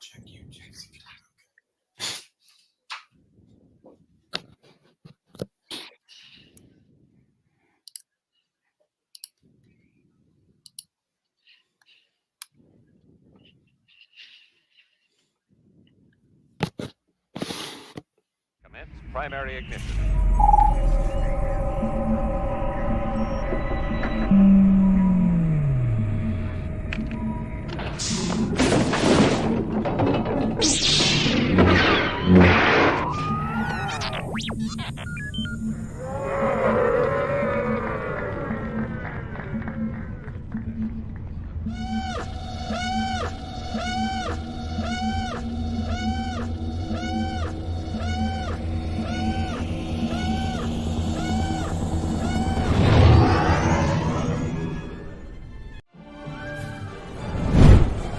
Commence primary ignition.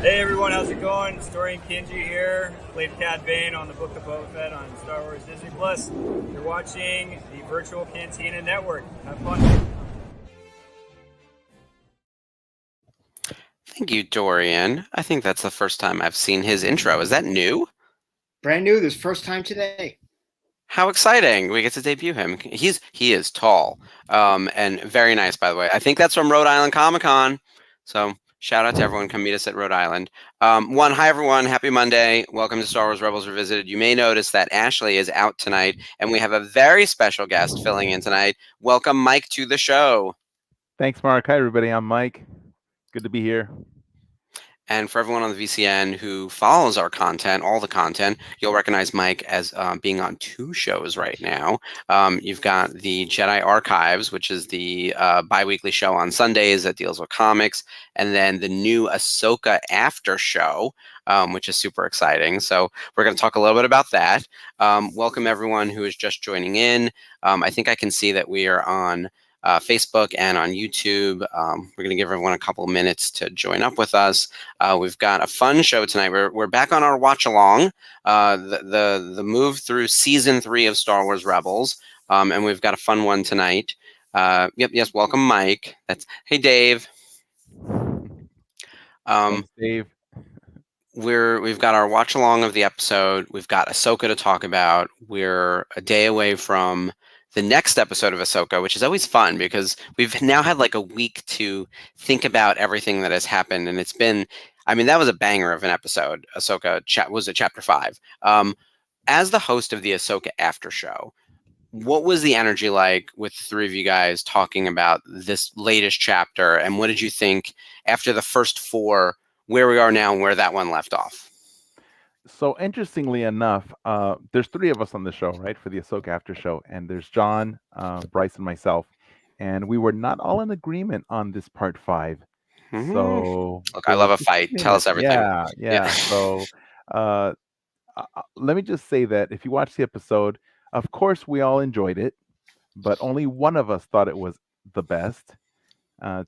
Hey everyone, how's it going? Historian Kinji here. Played Cad Bane on the Book of Boba Fett on Star Wars Disney Plus. You're watching the Virtual Cantina Network. Have fun. Thank you, Dorian. I think that's the first time I've seen his intro. Is that new? Brand new, this first time today. How exciting! We get to debut him. He is tall, and very nice, by the way. I think that's from Rhode Island Comic Con. So shout out to everyone. Come meet us at Rhode Island. Hi everyone. Happy Monday. Welcome to Star Wars Rebels Revisited. You may notice that Ashley is out tonight, and we have a very special guest filling in tonight. Welcome, Mike, to the show. Thanks, Mark. Hi, everybody. I'm Mike. Good to be here. And for everyone on the VCN who follows our content, all the content, you'll recognize Mike as being on two shows right now. You've got the Jedi Archives, which is the bi-weekly show on Sundays that deals with comics, and then the new Ahsoka After Show, which is super exciting. So we're going to talk a little bit about that. Welcome everyone who is just joining in. I think I can see that we are on Facebook and on YouTube. We're going to give everyone a couple of minutes to join up with us. We've got a fun show tonight. We're back on our watch along, the move through season 3 of Star Wars Rebels, and we've got a fun one tonight. Yes, welcome, Mike. Hey, Dave. Thanks, Dave. We've got our watch along of the episode. We've got Ahsoka to talk about. We're a day away from the next episode of Ahsoka, which is always fun because we've now had like a week to think about everything that has happened. And it's been, I mean, that was a banger of an episode. Ahsoka was it chapter 5. As the host of the Ahsoka After Show, what was the energy like with the three of you guys talking about this latest chapter? And what did you think after the first 4, where we are now and where that one left off? So interestingly enough, there's 3 of us on the show, right, for the Ahsoka After Show. And there's John, Bryce, and myself. And we were not all in agreement on this part 5. Mhm. So Look, I love a fight. Tell us everything. Yeah. So let me just say that if you watch the episode, of course, we all enjoyed it, but only one of us thought it was the best.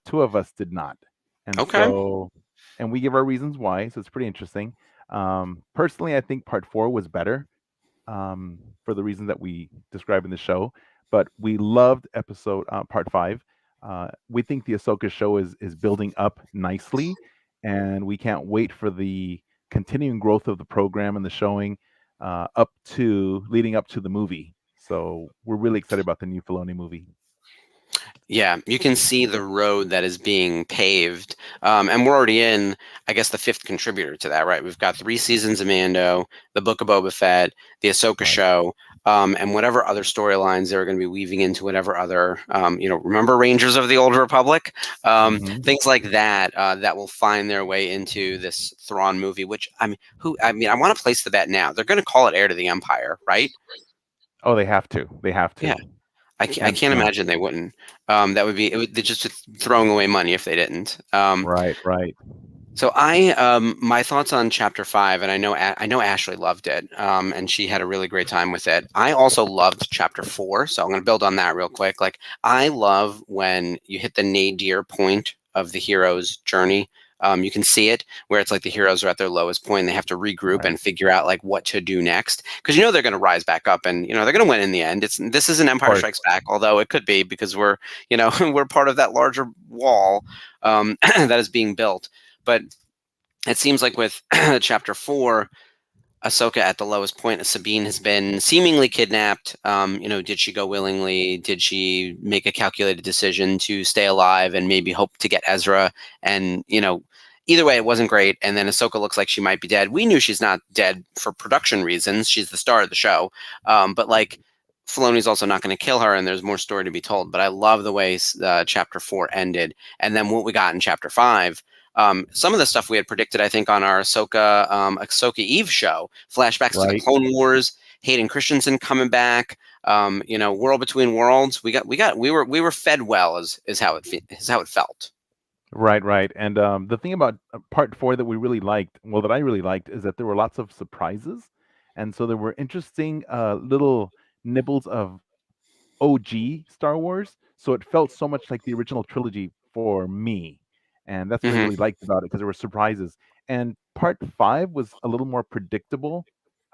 2 of us did not. And Okay. and we give our reasons why. So it's pretty interesting. Personally, I think part 4 was better for the reasons that we describe in the show, but we loved episode part 5. We think the Ahsoka show is building up nicely, and we can't wait for the continuing growth of the program and the showing leading up to the movie. So we're really excited about the new Filoni movie. Yeah, you can see the road that is being paved. And we're already in, I guess, the 5th contributor to that, right? We've got 3 seasons of Mando, the Book of Boba Fett, the Ahsoka Right. show, and whatever other storylines they're going to be weaving into whatever other, remember Rangers of the Old Republic? Mhm. Things like that, that will find their way into this Thrawn movie, which, I want to place the bet now. They're going to call it Heir to the Empire, right? Oh, they have to. They have to. Yeah. I can't imagine they wouldn't. That would be they're just throwing away money if they didn't. Right. So my thoughts on chapter 5, and I know Ashley loved it, and she had a really great time with it. I also loved chapter 4, so I'm going to build on that real quick. Like, I love when you hit the nadir point of the hero's journey. You can see it where it's like the heroes are at their lowest point and they have to regroup Right. and figure out like what to do next, because they're going to rise back up and they're going to win in the end. This is an Empire course. Strikes Back, although it could be because we're we're part of that larger wall that is being built. But it seems like with chapter 4, Ahsoka at the lowest point. Sabine has been seemingly kidnapped. Did she go willingly? Did she make a calculated decision to stay alive and maybe hope to get Ezra? And either way, it wasn't great. And then Ahsoka looks like she might be dead. We knew she's not dead for production reasons. She's the star of the show. But like, Filoni's also not going to kill her, and there's more story to be told. But I love the way chapter 4 ended, and then what we got in chapter 5. Some of the stuff we had predicted, I think, on our Ahsoka Eve show, flashbacks to the Clone Wars, Hayden Christensen coming back, World Between Worlds. We were fed well, is how it felt. Right. And the thing about part 4 that we really liked, that I really liked, is that there were lots of surprises, and so there were interesting little nibbles of OG Star Wars. So it felt so much like the original trilogy for me. And that's what I really liked about it, because there were surprises. And part 5 was a little more predictable.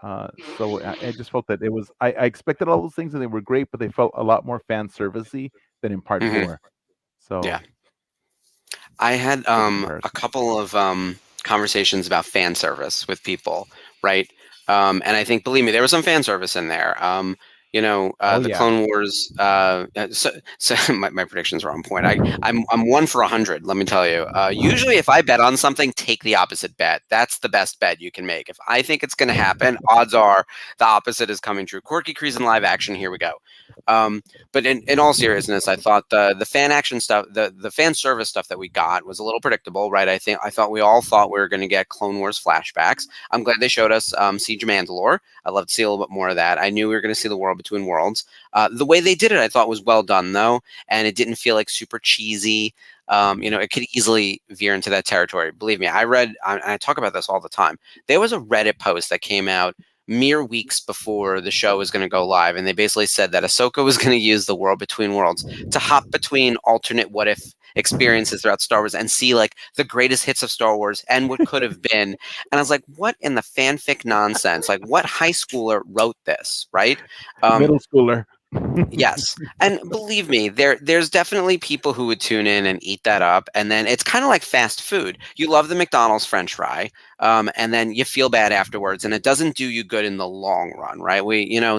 So I just felt that it was, I expected all those things and they were great, but they felt a lot more fan servicey than in part 4. So yeah. I had a couple of conversations about fan service with people, right? And I think, believe me, there was some fan service in there. Clone Wars. So my predictions are on point. I'm 1 for 100. Let me tell you. Usually, if I bet on something, take the opposite bet. That's the best bet you can make. If I think it's going to happen, odds are the opposite is coming true. Quirky Crees in live action. Here we go. But in all seriousness, I thought the fan action stuff, the fan service stuff that we got was a little predictable, right? I thought we all thought we were going to get Clone Wars flashbacks. I'm glad they showed us Siege of Mandalore. I'd love to see a little bit more of that. I knew we were going to see the World Between Worlds. The way they did it, I thought was well done, though, and it didn't feel like super cheesy. It could easily veer into that territory. Believe me, and I talk about this all the time. There was a Reddit post that came out mere weeks before the show was going to go live, and they basically said that Ahsoka was going to use the World Between Worlds to hop between alternate what if experiences throughout Star Wars and see like the greatest hits of Star Wars and what could have been. And I was like, what in the fanfic nonsense? Like, what high schooler wrote this, right? Middle schooler. Yes. And believe me, there's definitely people who would tune in and eat that up. And then it's kind of like fast food. You love the McDonald's French fry, and then you feel bad afterwards, and it doesn't do you good in the long run, right?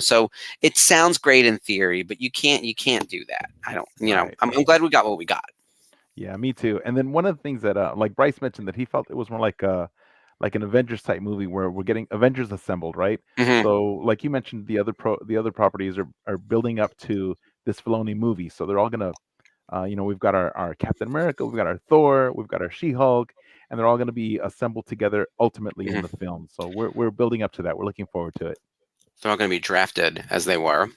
So it sounds great in theory, but you can't do that. I'm glad we got what we got. Yeah, me too. And then one of the things that like Bryce mentioned, that he felt it was more like an Avengers type movie where we're getting Avengers assembled, right? So like you mentioned, the other properties are building up to this Filoni movie. So they're all gonna, we've got our Captain America, we've got our Thor, we've got our She-Hulk, and they're all gonna be assembled together ultimately in the film. So we're building up to that. We're looking forward to it. They're all going to be drafted as they were.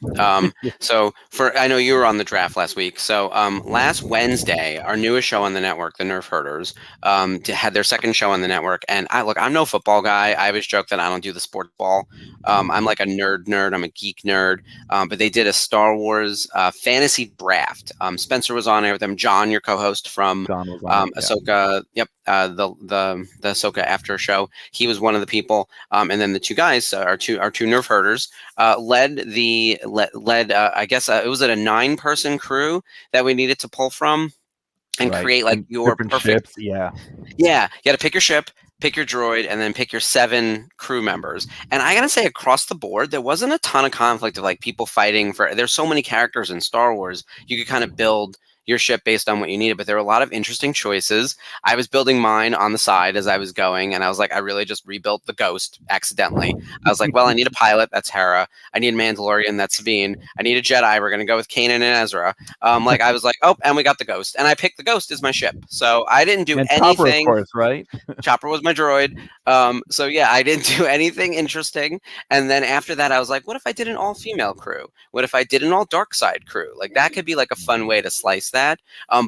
So I know you were on the draft last week. So last Wednesday, our newest show on the network, The Nerf Herders, had their second show on the network. And I'm no football guy. I always joke that I don't do the sports ball. I'm like a nerd. I'm a geek nerd. But they did a Star Wars fantasy draft. Spencer was on there with them. John, your co-host from Ahsoka. Yep. The Ahsoka after show. He was one of the people. And then the two guys, our two Nerf Herders, led I guess it was a 9-person crew that we needed to pull from and create like your perfect ships. Yeah, you had to pick your ship, pick your droid, and then pick your 7 crew members. And I gotta say, across the board, there wasn't a ton of conflict of like people fighting for. There's so many characters in Star Wars, you could kind of build your ship based on what you needed, but there were a lot of interesting choices. I was building mine on the side as I was going, and I was like, I really just rebuilt the Ghost accidentally. I was like, well, I need a pilot, that's Hera. I need a Mandalorian, that's Sabine. I need a Jedi, we're gonna go with Kanan and Ezra. I was like, oh, and we got the Ghost, and I picked the Ghost as my ship. So I didn't do anything. Chopper, of course, right? Chopper was my droid. So yeah, I didn't do anything interesting. And then after that, I was like, what if I did an all-female crew? What if I did an all dark side crew? Like that could be like a fun way to slice that.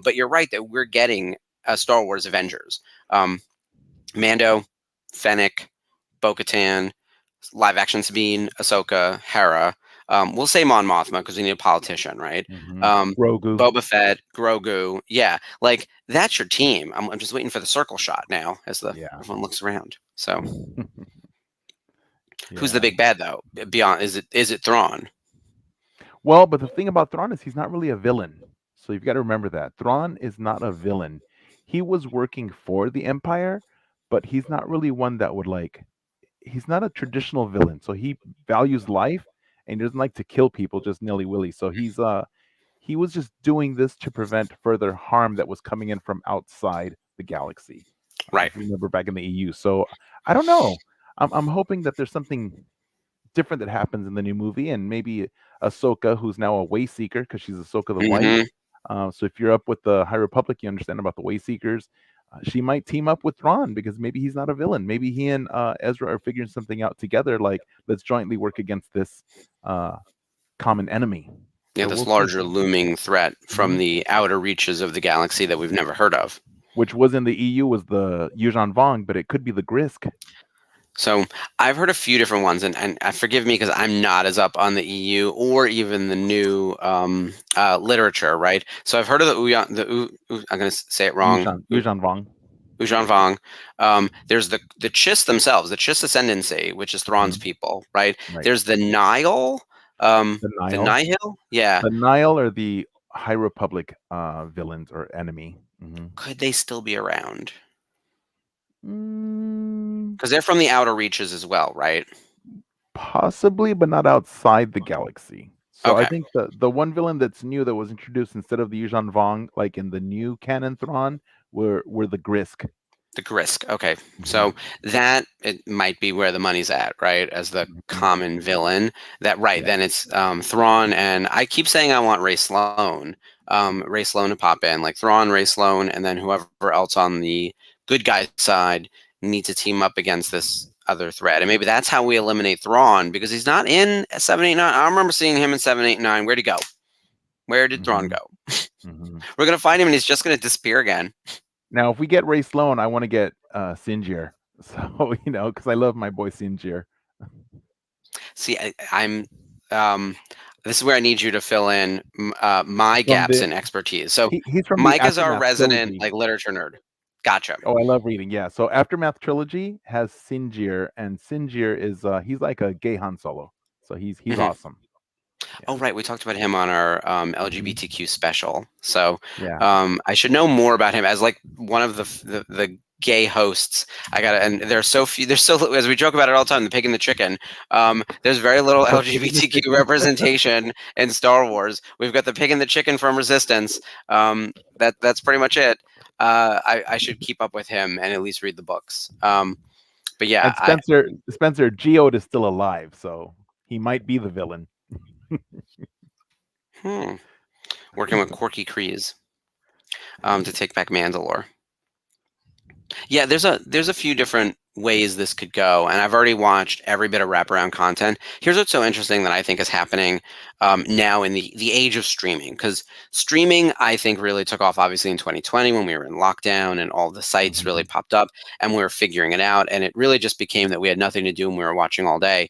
But you're right that we're getting Star Wars Avengers. Mando, Fennec, Bo-Katan, live action Sabine, Ahsoka, Hera. We'll say Mon Mothma because we need a politician, right? Grogu, Boba Fett, Grogu. Yeah, like that's your team. I'm just waiting for the circle shot now as everyone looks around. So, who's the big bad though? Beyond is it Thrawn? Well, but the thing about Thrawn is he's not really a villain. So you've got to remember that Thrawn is not a villain. He was working for the Empire, but he's not really one that would like. He's not a traditional villain, so he values life and he doesn't like to kill people just nilly willy. So he was just doing this to prevent further harm that was coming in from outside the galaxy. Right. If you remember back in the EU. So I don't know. I'm hoping that there's something different that happens in the new movie, and maybe Ahsoka, who's now a way seeker because she's Ahsoka the White. So if you're up with the High Republic, you understand about the way seekers. She might team up with Thrawn because maybe he's not a villain. Maybe he and Ezra are figuring something out together. Like, let's jointly work against this common enemy. Yeah, So this we'll see. larger looming threat from the outer reaches of the galaxy that we've never heard of. Which was in the EU was the Yuuzhan Vong, but it could be the Grisk. So I've heard a few different ones, and forgive me because I'm not as up on the EU or even the new literature, right? So I've heard of I'm going to say it wrong. Yuuzhan Vong. Yuuzhan Vong. There's the Chiss themselves, the Chiss Ascendancy, which is Thrawn's people, right? There's the Nihil. The Nihil? Yeah. The Nihil are the High Republic villains or enemy. Could they still be around? Because they're from the outer reaches as well, right? Possibly, but not outside the galaxy. So Okay. I think the one villain that's new that was introduced instead of the Yuuzhan Vong, like in the new canon Thrawn, were the Grisk. The Grisk. Okay. So that it might be where the money's at, right? As the common villain. That right. Then it's Thrawn, and I keep saying I want Ray Sloan. Ray Sloan to pop in, like Thrawn, Ray Sloan, and then whoever else on the good guy side need to team up against this other threat. And maybe that's how we eliminate Thrawn, because he's not in 789. I remember seeing him in 789. Where'd he go? Where did Thrawn go? We're gonna find him and he's just gonna disappear again. Now, if we get Ray Sloan, I want to get Sinjir. So, because I love my boy Sinjir. See, I'm this is where I need you to fill in my gaps in expertise. So he's from Mike is our resident like literature nerd. Gotcha. Oh, I love reading. Yeah. So Aftermath Trilogy has Sinjir, and Sinjir is he's like a gay Han Solo. So he's awesome. Yeah. Oh, right. We talked about him on our LGBTQ special. So I should know more about him as like one of the gay hosts. And there's so few, as we joke about it all the time, the pig and the chicken. There's very little LGBTQ representation in Star Wars. We've got the pig and the chicken from Resistance. That's pretty much it. I should keep up with him and at least read the books. But yeah, and Spencer Geode is still alive, so he might be the villain. Working with Corky Kryze to take back Mandalore. Yeah, there's a few different ways this could go, and I've already watched every bit of wraparound content. Here's what's so interesting that I think is happening now in the age of streaming, because streaming, I think, really took off obviously in 2020 when we were in lockdown and all the sites really popped up and we were figuring it out, and it really just became that we had nothing to do and we were watching all day.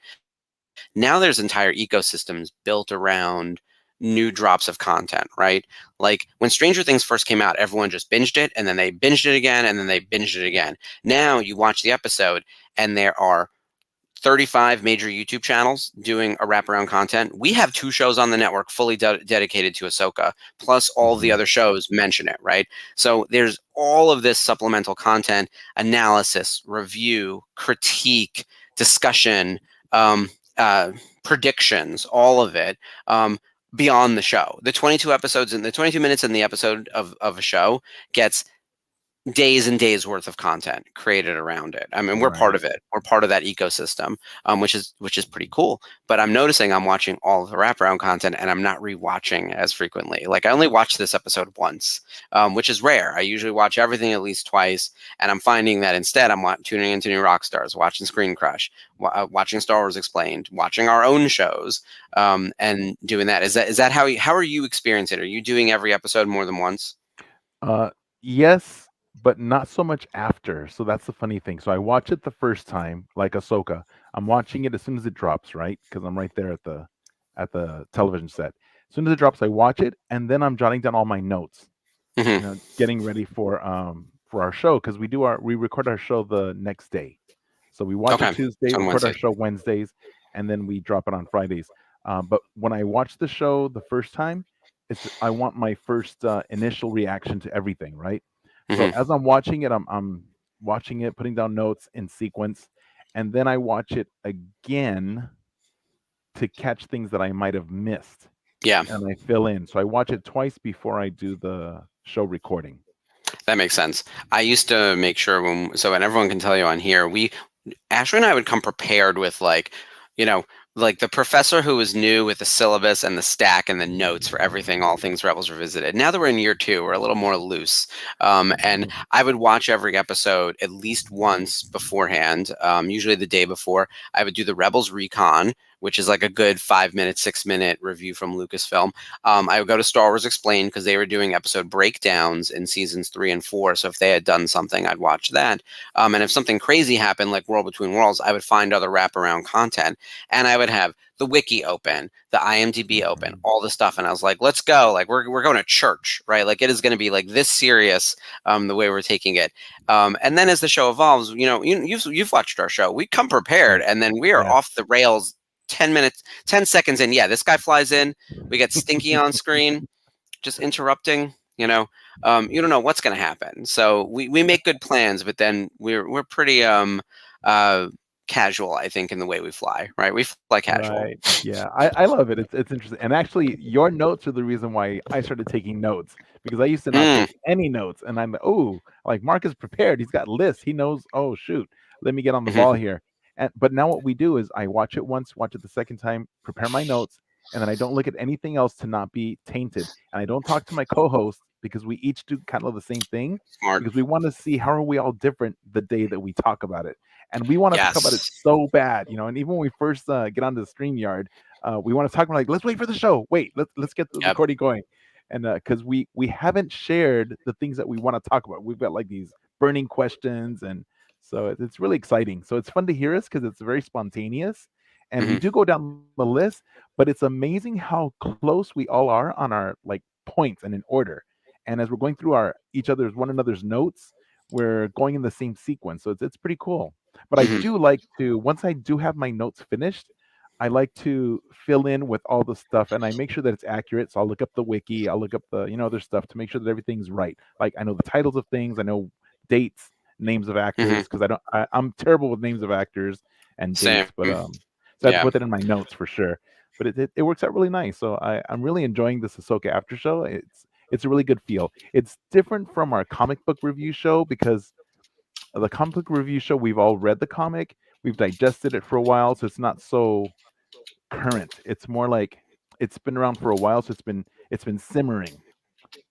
Now there's entire ecosystems built around new drops of content, right? Like when Stranger Things first came out, everyone just binged it and then they binged it again and then they binged it again. Now you watch the episode and there are 35 major YouTube channels doing a wraparound content. We have 2 shows on the network fully dedicated to Ahsoka, plus all the other shows mention it, right? So there's all of this supplemental content, analysis, review, critique, discussion, predictions, all of it. Beyond the show. The 22 episodes and the 22 minutes in the episode of a show gets days and days worth of content created around it. I mean, we're part of it. We're part of that ecosystem, which is pretty cool. But I'm noticing I'm watching all of the wraparound content and I'm not rewatching as frequently. Like I only watched this episode once, which is rare. I usually watch everything at least twice, and I'm finding that instead I'm tuning into New Rockstars, watching Screen Crush, watching Star Wars Explained, watching our own shows, and doing that. Is that how are you experiencing it? Are you doing every episode more than once? Yes, but not so much after. So that's the funny thing. So I watch it the first time, like Ahsoka. I'm watching it as soon as it drops, right? Because I'm right there at the television set. As soon as it drops, I watch it, and then I'm jotting down all my notes, getting ready for our show, because we record our show the next day. So we watch it Tuesday, record our show Wednesdays, and then we drop it on Fridays. But when I watch the show the first time, I want my first initial reaction to everything, right? So as I'm watching it, I'm watching it, putting down notes in sequence, and then I watch it again to catch things that I might have missed, Yeah, and I fill in. So I watch it twice before I do the show recording. that makes sense. I used to make sure and everyone can tell you on here, Ashley and I would come prepared with like, like the professor who was new with the syllabus and the stack and the notes for everything, all things Rebels Revisited. Now that we're in year 2, we're a little more loose. And I would watch every episode at least once beforehand, usually the day before. I would do the Rebels Recon, which is like a good 5-minute, 6-minute review from Lucasfilm. I would go to Star Wars Explained because they were doing episode breakdowns in seasons 3 and 4. So if they had done something, I'd watch that. And if something crazy happened, like World Between Worlds, I would find other wraparound content. And I would have the wiki open, the IMDb open, all the stuff. And I was like, let's go. Like, we're going to church, right? Like, it is going to be like this serious, the way we're taking it. And then as the show evolves, you've watched our show. We come prepared, and then we are off the rails 10 seconds in. Yeah, this guy flies in. We get Stinky on screen, just interrupting. You don't know what's going to happen. So we make good plans, but then we're pretty casual, I think, in the way we fly. Right, we fly casual. Right. Yeah, I love it. It's interesting. And actually, your notes are the reason why I started taking notes, because I used to not take any notes, and I'm like Mark is prepared. He's got lists. He knows. Oh shoot, let me get on the ball here. But now what we do is I watch it once, watch it the second time, prepare my notes, and then I don't look at anything else to not be tainted. And I don't talk to my co-host because we each do kind of the same thing. Smart. Because we want to see how are we all different the day that we talk about it. And we want to talk about it so bad, and even when we first get onto the StreamYard, we want to talk about, like, let's wait for the show. Wait, let's get the recording going. And because we haven't shared the things that we want to talk about. We've got like these burning questions, and so it's really exciting. So it's fun to hear us because it's very spontaneous, and we do go down the list, but it's amazing how close we all are on our like points and in order. And as we're going through one another's notes, we're going in the same sequence. So it's pretty cool. But I do like to, once I do have my notes finished, I like to fill in with all the stuff, and I make sure that it's accurate. So I'll look up the wiki, I'll look up the other stuff to make sure that everything's right. Like, I know the titles of things, I know dates, names of actors, because I'm terrible with names of actors and dates, but so I have to put that in my notes for sure. But it works out really nice. So I'm really enjoying this Ahsoka after show. It's a really good feel. It's different from our comic book review show because the comic book review show, we've all read the comic, we've digested it for a while, so it's not so current. It's more like it's been around for a while, so it's been simmering,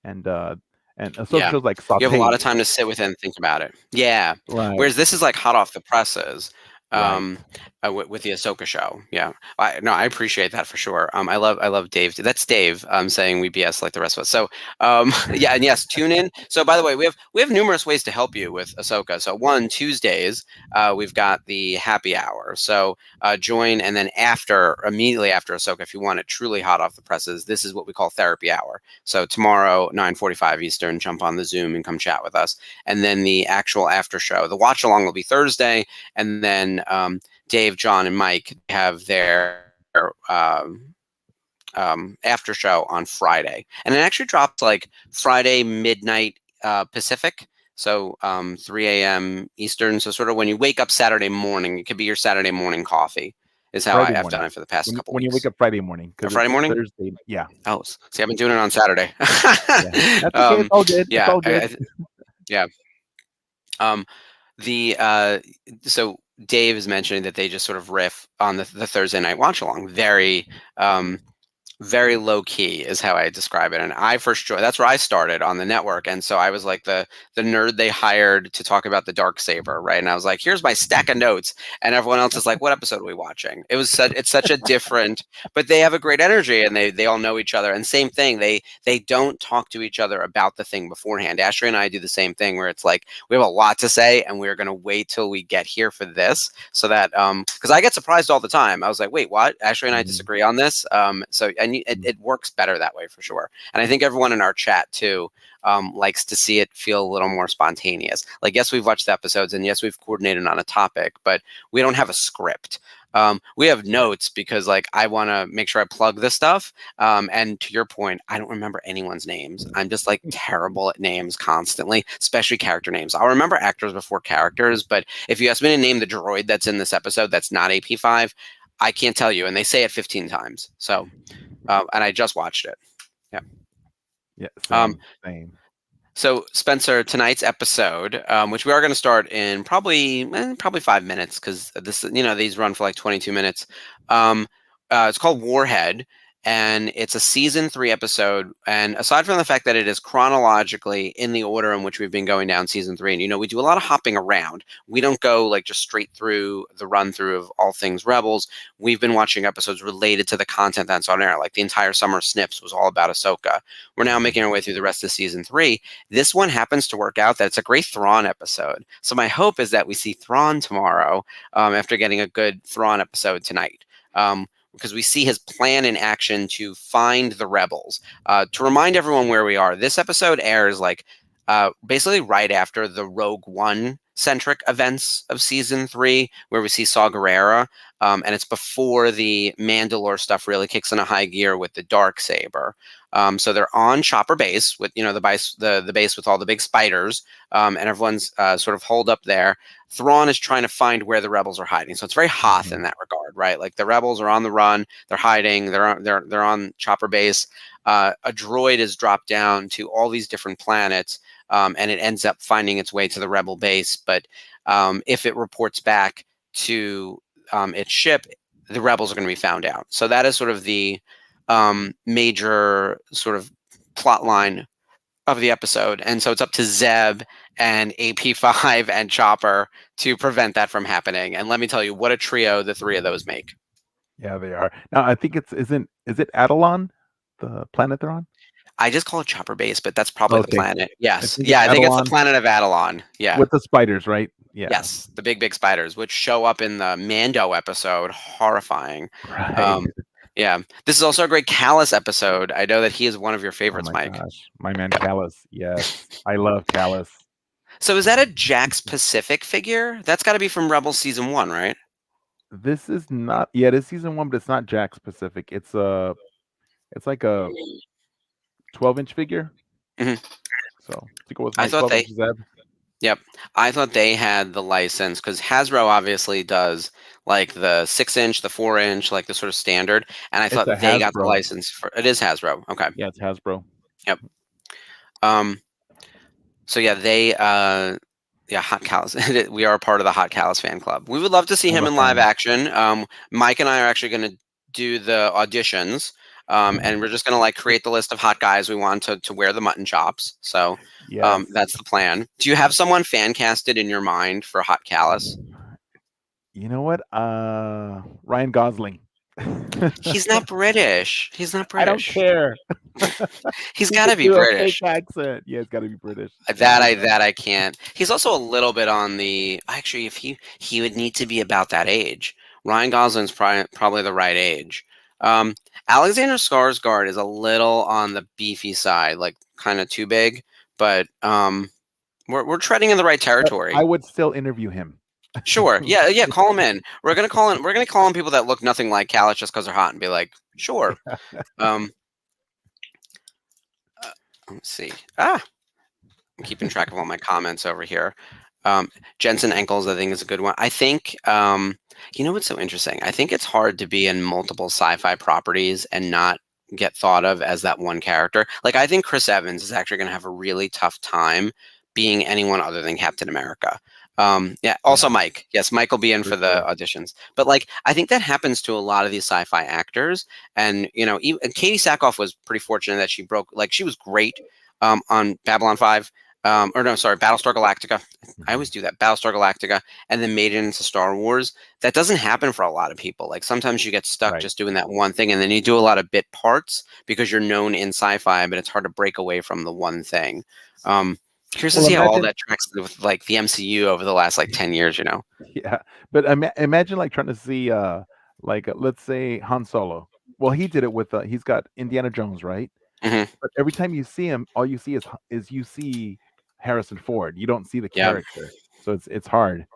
and Ahsoka show's like sauteed. You have a lot of time to sit with it and think about it. Yeah. Right. Whereas this is like hot off the presses. With the Ahsoka show. Yeah. I appreciate that for sure. I love Dave. That's Dave saying we BS like the rest of us. So yeah, and yes, tune in. So by the way, we have numerous ways to help you with Ahsoka. So Tuesdays, we've got the happy hour. So join, and then immediately after Ahsoka, if you want it truly hot off the presses, this is what we call therapy hour. So tomorrow, 9:45 Eastern, jump on the Zoom and come chat with us. And then the actual after show, the watch along will be Thursday, and then Dave, John, and Mike have their after show on Friday, and it actually drops like Friday midnight Pacific, so 3 a.m. Eastern. So sort of when you wake up Saturday morning, it could be your Saturday morning coffee. Is how I've done it for the past couple when weeks. You wake up Friday morning. Friday morning? Thursday, yeah. Oh, see, I've been doing it on Saturday. That's okay. It's all good. Yeah. It's all good. Yeah. So Dave is mentioning that they just sort of riff on the Thursday night watch along. Very low key is how I describe it. And I first joined, that's where I started on the network. And so I was like the nerd they hired to talk about the Darksaber, right? And I was like, here's my stack of notes. And everyone else is like, what episode are we watching? It's such a different, but they have a great energy, and they all know each other. And same thing, they don't talk to each other about the thing beforehand. Ashley and I do the same thing, where it's like, we have a lot to say, and we're going to wait till we get here for this, so that, because I get surprised all the time. I was like, wait, what? Ashley and I disagree on this. And it works better that way for sure. And I think everyone in our chat too likes to see it feel a little more spontaneous. Like, yes, we've watched the episodes, and yes, we've coordinated on a topic, but we don't have a script. We have notes because like I want to make sure I plug this stuff. And to your point, I don't remember anyone's names. I'm just like terrible at names constantly, especially character names. I'll remember actors before characters, but if you ask me to name the droid that's in this episode that's not AP5, I can't tell you. And they say it 15 times. So, and I just watched it. Yeah. Yeah. Same. So Spencer, tonight's episode, which we are going to start in probably 5 minutes because these run for like 22 minutes. It's called Warhead, and it's a season 3 episode. And aside from the fact that it is chronologically in the order in which we've been going down season 3, and we do a lot of hopping around. We don't go like just straight through the run through of all things Rebels. We've been watching episodes related to the content that's on air. Like the entire summer Snips was all about Ahsoka. We're now making our way through the rest of season 3. This one happens to work out that it's a great Thrawn episode. So my hope is that we see Thrawn tomorrow after getting a good Thrawn episode tonight. Because we see his plan in action to find the rebels. To remind everyone where we are, this episode airs like basically right after the Rogue One centric events of season 3, where we see Saw Gerrera, and it's before the Mandalore stuff really kicks into high gear with the Darksaber. So they're on Chopper Base with the base with all the big spiders, and everyone's sort of holed up there. Thrawn is trying to find where the rebels are hiding, so it's very Hoth in that regard, right? Like the rebels are on the run, they're hiding, they're on Chopper Base. A droid is dropped down to all these different planets, and it ends up finding its way to the rebel base. But if it reports back to its ship, the rebels are going to be found out. So that is sort of the major sort of plot line of the episode. And so it's up to Zeb and AP5 and Chopper to prevent that from happening. And let me tell you, what a trio the 3 of those make. Yeah, they are. Now I think is it Adelon, the planet they're on? I just call it Chopper Base, but that's probably the planet. Yes. I I think it's the planet of Adelon. Yeah. With the spiders, right? Yeah. Yes, the big spiders, which show up in the Mando episode. Horrifying. Right. Yeah. This is also a great Kallus episode. I know that he is one of your favorites, Oh my Mike. gosh. My man Kallus. Yes. I love Kallus. So is that a Jax Pacific figure? That's got to be from Rebels season 1, right? This is not. Yeah, it is season 1, but it's not Jax Pacific. It's like a 12-inch figure. Mhm. So to go with I my thought 12 inch Zeb. Yep. I thought they had the license because Hasbro obviously does like the 6-inch, the 4-inch, like the sort of standard. And I thought a they got the Hasbro. license for it. Is Hasbro. Okay. Yeah, it's Hasbro. Yep. So yeah, they Hot Kallus. We are a part of the Hot Kallus fan club. We would love to see him in live action. Mike and I are actually going to do the auditions. And we're just going to like create the list of hot guys we want to wear the mutton chops. So Yes. that's the plan. Do you have someone fan casted in your mind for Hot Kallus? You know what? Ryan Gosling. He's not British. He's not I don't British. care. He's got to be Do a British. fake accent. Yeah, it's got to be British. That I can't. He's also a little bit on the. Actually, if he would need to be about that age. Ryan Gosling's probably the right age. Alexander Skarsgård is a little on the beefy side, like kind of too big, but we're treading in the right territory. I would still interview him. Sure. Yeah. Call him in. We're gonna call in people that look nothing like Kallus just because they're hot and be like, sure. Let's see. I'm keeping track of all my comments over here. Jensen Ankles, I think, is a good one. I think you know what's so interesting? I think it's hard to be in multiple sci-fi properties and not get thought of as that one character. Like I think Chris Evans is actually going to have a really tough time being anyone other than Captain America. Also Mike. Yes, Mike will be in for the auditions. But like I think that happens to a lot of these sci-fi actors. And even Katie Sackhoff was pretty fortunate that she was great on Babylon 5. Battlestar Galactica. I always do that. Battlestar Galactica, and then made it into Star Wars. That doesn't happen for a lot of people. Like sometimes you get stuck just doing that one thing, and then you do a lot of bit parts because you're known in sci-fi, but it's hard to break away from the one thing. Curious to see how all that tracks with like the MCU over the last like 10 years. Yeah, but imagine like trying to see let's say Han Solo. Well, he did it with he's got Indiana Jones, right? Mm-hmm. But every time you see him, all you see is you see Harrison Ford. You don't see the character, so it's hard.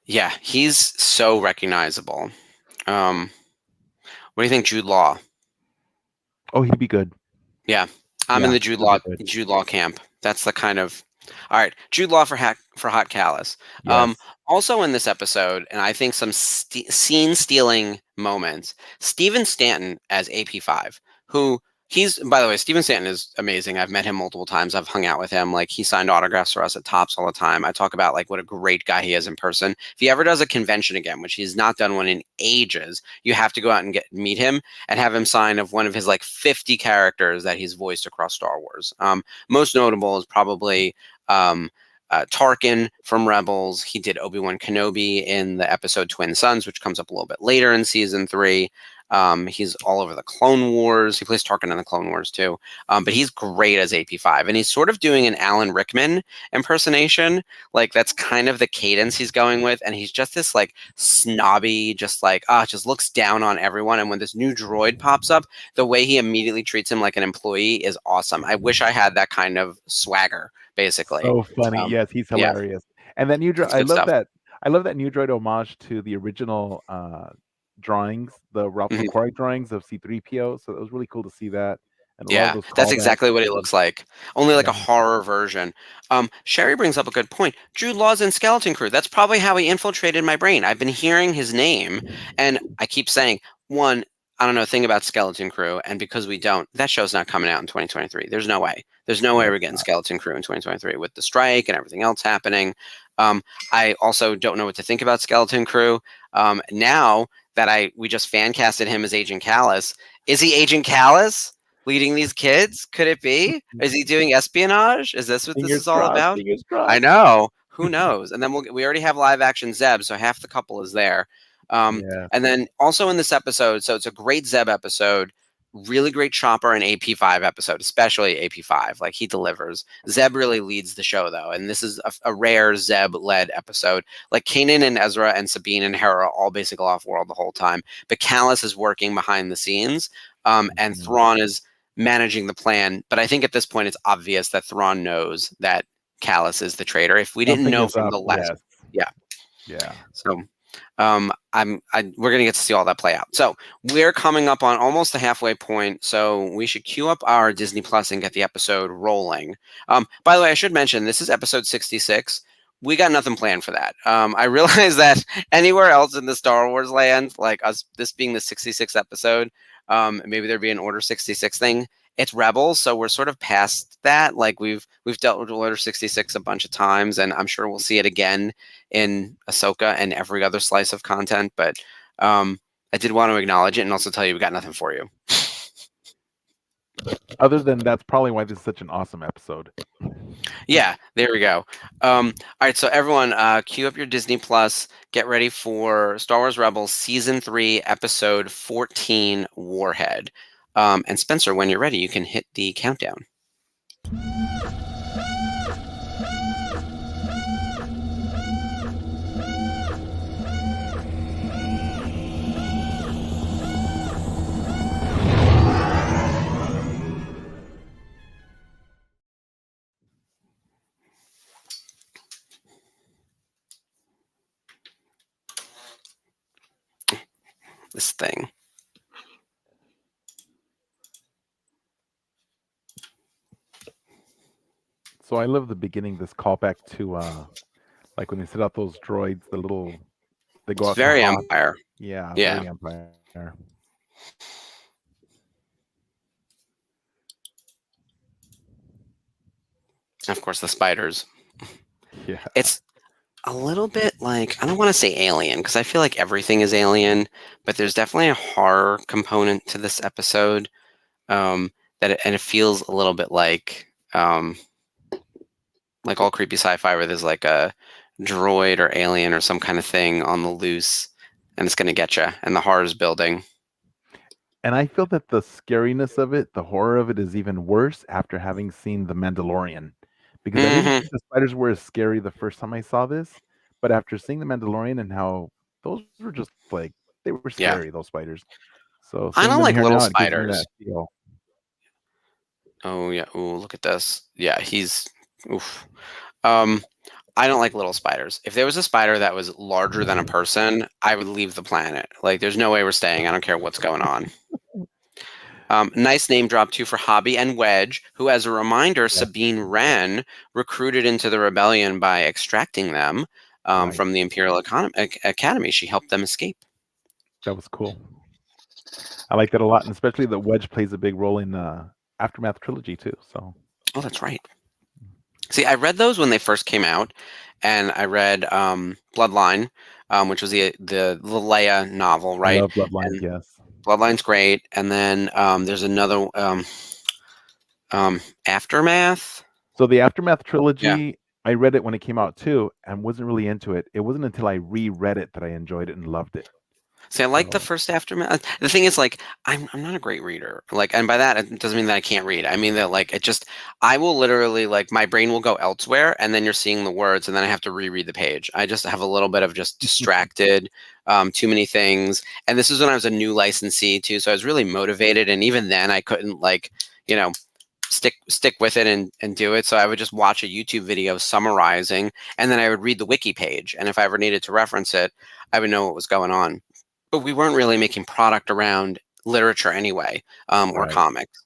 Yeah, he's so recognizable. What do you think, Jude Law? Oh, he'd be good. Yeah, I'm in Yeah, the he'd be good. Jude Law camp. That's the kind of. All right, Jude Law for Hot Callus. Yes. Also in this episode, and I think some scene stealing moments. Steven Stanton as AP5, who he's, by the way, Steven Stanton is amazing. I've met him multiple times. I've hung out with him. Like, he signed autographs for us at Tops all the time. I talk about like what a great guy he is in person. If he ever does a convention again, which he's not done one in ages, you have to go out and meet him and have him sign of one of his like 50 characters that he's voiced across Star Wars. Most notable is probably Tarkin from Rebels. He did Obi-Wan Kenobi in the episode Twin Sons, which comes up a little bit later in season 3. He's all over the Clone Wars. He plays Tarkin in the Clone Wars too. But he's great as AP5, and he's sort of doing an Alan Rickman impersonation. Like, that's kind of the cadence he's going with, and he's just this like snobby, just like just looks down on everyone. And when this new droid pops up, the way he immediately treats him like an employee is awesome. I wish I had that kind of swagger, basically. So funny. Yes, he's yeah. hilarious. And that new droid, It's I good love stuff. that. I love that new droid homage to the original drawings, the Ralph Mhm. McQuarrie drawings of C3PO. So it was really cool to see that. And a lot Yeah, of those that's callbacks. exactly what it looks like. Only like a Yeah. horror version. Sherry brings up a good point. Jude Law's in Skeleton Crew. That's probably how he infiltrated my brain. I've been hearing his name, and I keep saying, one, I don't know a thing about Skeleton Crew, and because we don't, that show's not coming out in 2023. There's no way. There's no way we're getting Skeleton Crew in 2023 with the strike and everything else happening. I also don't know what to think about Skeleton Crew. Now that we just fan casted him as Agent Callus, is he Agent Callus leading these kids? Could it be? Is he doing espionage? Is this what this is all about? Fingers I crossed. know. Who knows? And then we already have live action Zeb, so half the couple is there. Yeah. And then also in this episode, so it's a great Zeb episode, really great Chopper and AP5 episode, especially AP5. Like, he delivers. Zeb really leads the show, though, and this is a rare Zeb-led episode. Like, Kanan and Ezra and Sabine and Hera are all basically off-world the whole time, but Callus is working behind the scenes, and Thrawn is managing the plan. But I think at this point it's obvious that Thrawn knows that Callus is the traitor. If we didn't Something know is from up, the last, yes. yeah. Yeah. So we're gonna get to see all that play out. So we're coming up on almost the halfway point. So we should queue up our Disney Plus and get the episode rolling. By the way, I should mention this is episode 66. We got nothing planned for that. I realize that anywhere else in the Star Wars land, like us, this being the 66th episode, maybe there'd be an Order 66 thing. It's Rebels, so we're sort of past that. Like, we've dealt with Order 66 a bunch of times, and I'm sure we'll see it again in Ahsoka and every other slice of content. But I did want to acknowledge it and also tell you we got nothing for you. Other than that's probably why this is such an awesome episode. Yeah, there we go. All right, so everyone, queue up your Disney Plus. Get ready for Star Wars Rebels Season 3, Episode 14, Warhead. And Spencer, when you're ready, you can hit the countdown. This thing. So I love the beginning, this callback to like when they set out those droids, they go out It's very to Hoth. Empire. Yeah. Yeah. Very Empire. Of course, the spiders. Yeah. It's a little bit like, I don't want to say alien, because I feel like everything is alien, but there's definitely a horror component to this episode. And it feels a little bit like all creepy sci-fi where there's like a droid or alien or some kind of thing on the loose, and it's going to get you, and the horror's building. And I feel that the scariness of it, the horror of it, is even worse after having seen The Mandalorian. Because I didn't think the spiders were as scary the first time I saw this, but after seeing The Mandalorian and how those were just like, they were scary, those spiders. So I seeing don't them like here little now, it gives me spiders. that feel. Oh yeah. Ooh, look at this. Yeah, he's oof. I don't like little spiders. If there was a spider that was larger than a person, I would leave the planet. Like, there's no way we're staying. I don't care what's going on. Nice name drop too for Hobby and Wedge, who, as a reminder, Sabine Wren recruited into the rebellion by extracting them from the Imperial Academy. She helped them escape. That was cool. I like that a lot, and especially that Wedge plays a big role in Aftermath trilogy too. So. Oh, that's right. See, I read those when they first came out, and I read Bloodline, which was the Leia novel, right? I love Bloodline, and yes. Bloodline's great, and then there's another Aftermath. So the Aftermath trilogy, I read it when it came out too, and wasn't really into it. It wasn't until I reread it that I enjoyed it and loved it. See, I like the first Aftermath. The thing is, like, I'm not a great reader. Like, and by that, it doesn't mean that I can't read. I mean that, like, I will literally, like, my brain will go elsewhere, and then you're seeing the words, and then I have to reread the page. I just have a little bit of just distracted, too many things. And this is when I was a new licensee too, so I was really motivated. And even then, I couldn't, like, stick with it and do it. So I would just watch a YouTube video summarizing, and then I would read the wiki page. And if I ever needed to reference it, I would know what was going on. But we weren't really making product around literature anyway, or comics,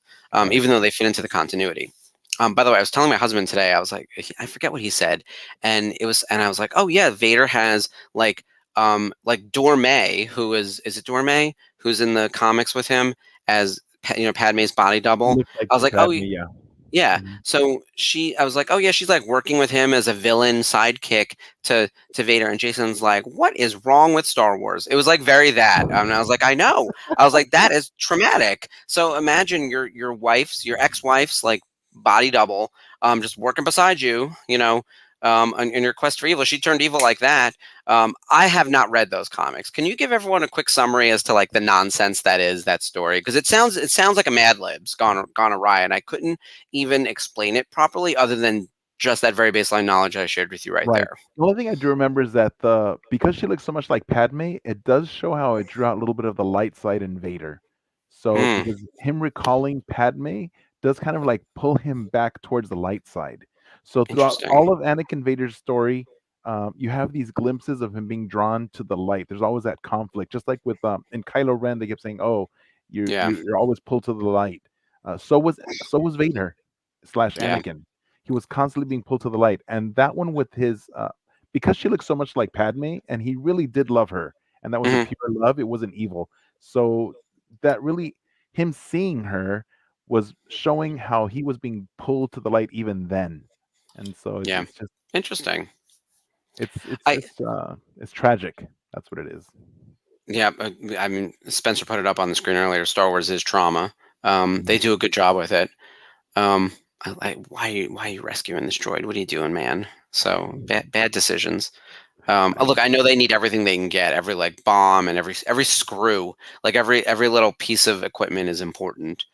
even though they fit into the continuity. By the way, I was telling my husband today, I was like, I forget what he said. And I was like, oh yeah, Vader has like Dorme, who is it Dorme, who's in the comics with him as, Padme's body double. I was like, Padme, oh yeah. So I was like, oh yeah, she's like working with him as a villain sidekick to Vader. And Jason's like, what is wrong with Star Wars? It was like very that. And I was like, I know. I was like, that is traumatic. So imagine your ex-wife's like body double, just working beside you, in your quest for evil. She turned evil like that. I have not read those comics. Can you give everyone a quick summary as to like the nonsense that is that story? Because it sounds like a Mad Lib's gone awry, and I couldn't even explain it properly other than just that very baseline knowledge I shared with you right there. The only thing I do remember is that because she looks so much like Padme, it does show how it drew out a little bit of the light side in Vader. So because him recalling Padme does kind of like pull him back towards the light side. So throughout all of Anakin Vader's story, you have these glimpses of him being drawn to the light. There's always that conflict, just like with in Kylo Ren, they kept saying, "Oh, you're always pulled to the light." So was Vader / Anakin. He was constantly being pulled to the light, and that one with his because she looks so much like Padme, and he really did love her, and that was a pure love. It wasn't evil. So that really, him seeing her was showing how he was being pulled to the light even then. And so it's just interesting. It's tragic. That's what it is. Yeah, I mean, Spencer put it up on the screen earlier. Star Wars is trauma. They do a good job with it. Why are you rescuing this droid? What are you doing, man? So bad decisions. Look, I know they need everything they can get. Every like bomb and every screw, like every little piece of equipment is important.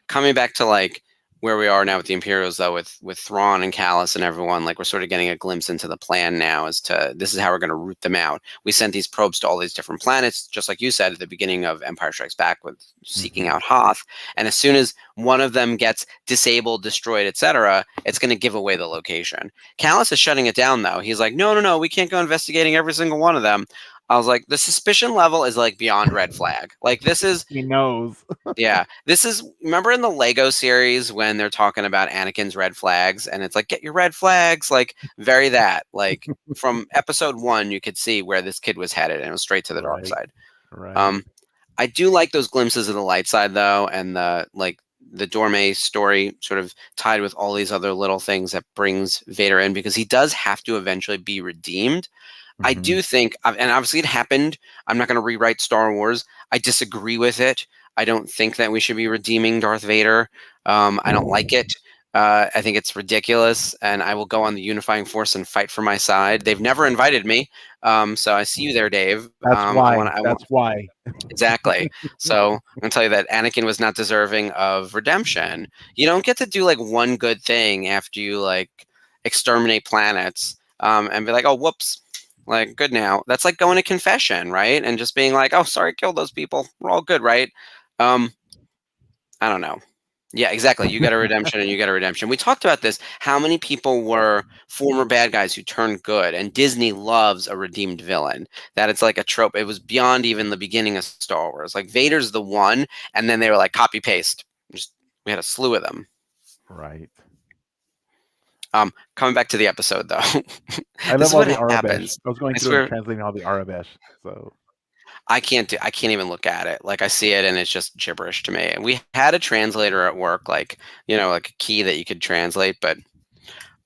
Coming back to like where we are now with the Imperials, though, with Thrawn and Callus and everyone, like we're sort of getting a glimpse into the plan now as to this is how we're going to root them out. We sent these probes to all these different planets, just like you said at the beginning of Empire Strikes Back with seeking out Hoth. And as soon as one of them gets disabled, destroyed, etc., it's going to give away the location. Callus is shutting it down, though. He's like, no, we can't go investigating every single one of them. I was like, the suspicion level is like beyond red flag. Like this is he knows. Yeah, this is, remember in the Lego series when they're talking about Anakin's red flags, and it's like, get your red flags, like very that. Like from episode 1, you could see where this kid was headed, and it was straight to the dark side. Right. I do like those glimpses of the light side though, and the Dorme story sort of tied with all these other little things that brings Vader in, because he does have to eventually be redeemed. I do think, and obviously it happened, I'm not going to rewrite Star Wars. I disagree with it. I don't think that we should be redeeming Darth Vader. I don't like it. I think it's ridiculous, and I will go on the unifying force and fight for my side. They've never invited me, so I see you there, Dave. That's why. That's why. Exactly. So I'm going to tell you that Anakin was not deserving of redemption. You don't get to do like one good thing after you like exterminate planets and be like, oh, whoops. Like, good now. That's like going to confession, right? And just being like, oh, sorry, killed those people. We're all good, right? I don't know. Yeah, exactly. You get a redemption and you get a redemption. We talked about this. How many people were former bad guys who turned good? And Disney loves a redeemed villain. That it's like a trope. It was beyond even the beginning of Star Wars. Like Vader's the one, and then they were like copy paste. We had a slew of them. Right. Coming back to the episode though. I This love is all what the Arabesh. happens. I was going I through swear- and translating all the Arabesh. So I can't even look at it. Like I see it and it's just gibberish to me. And we had a translator at work, like, like a key that you could translate, but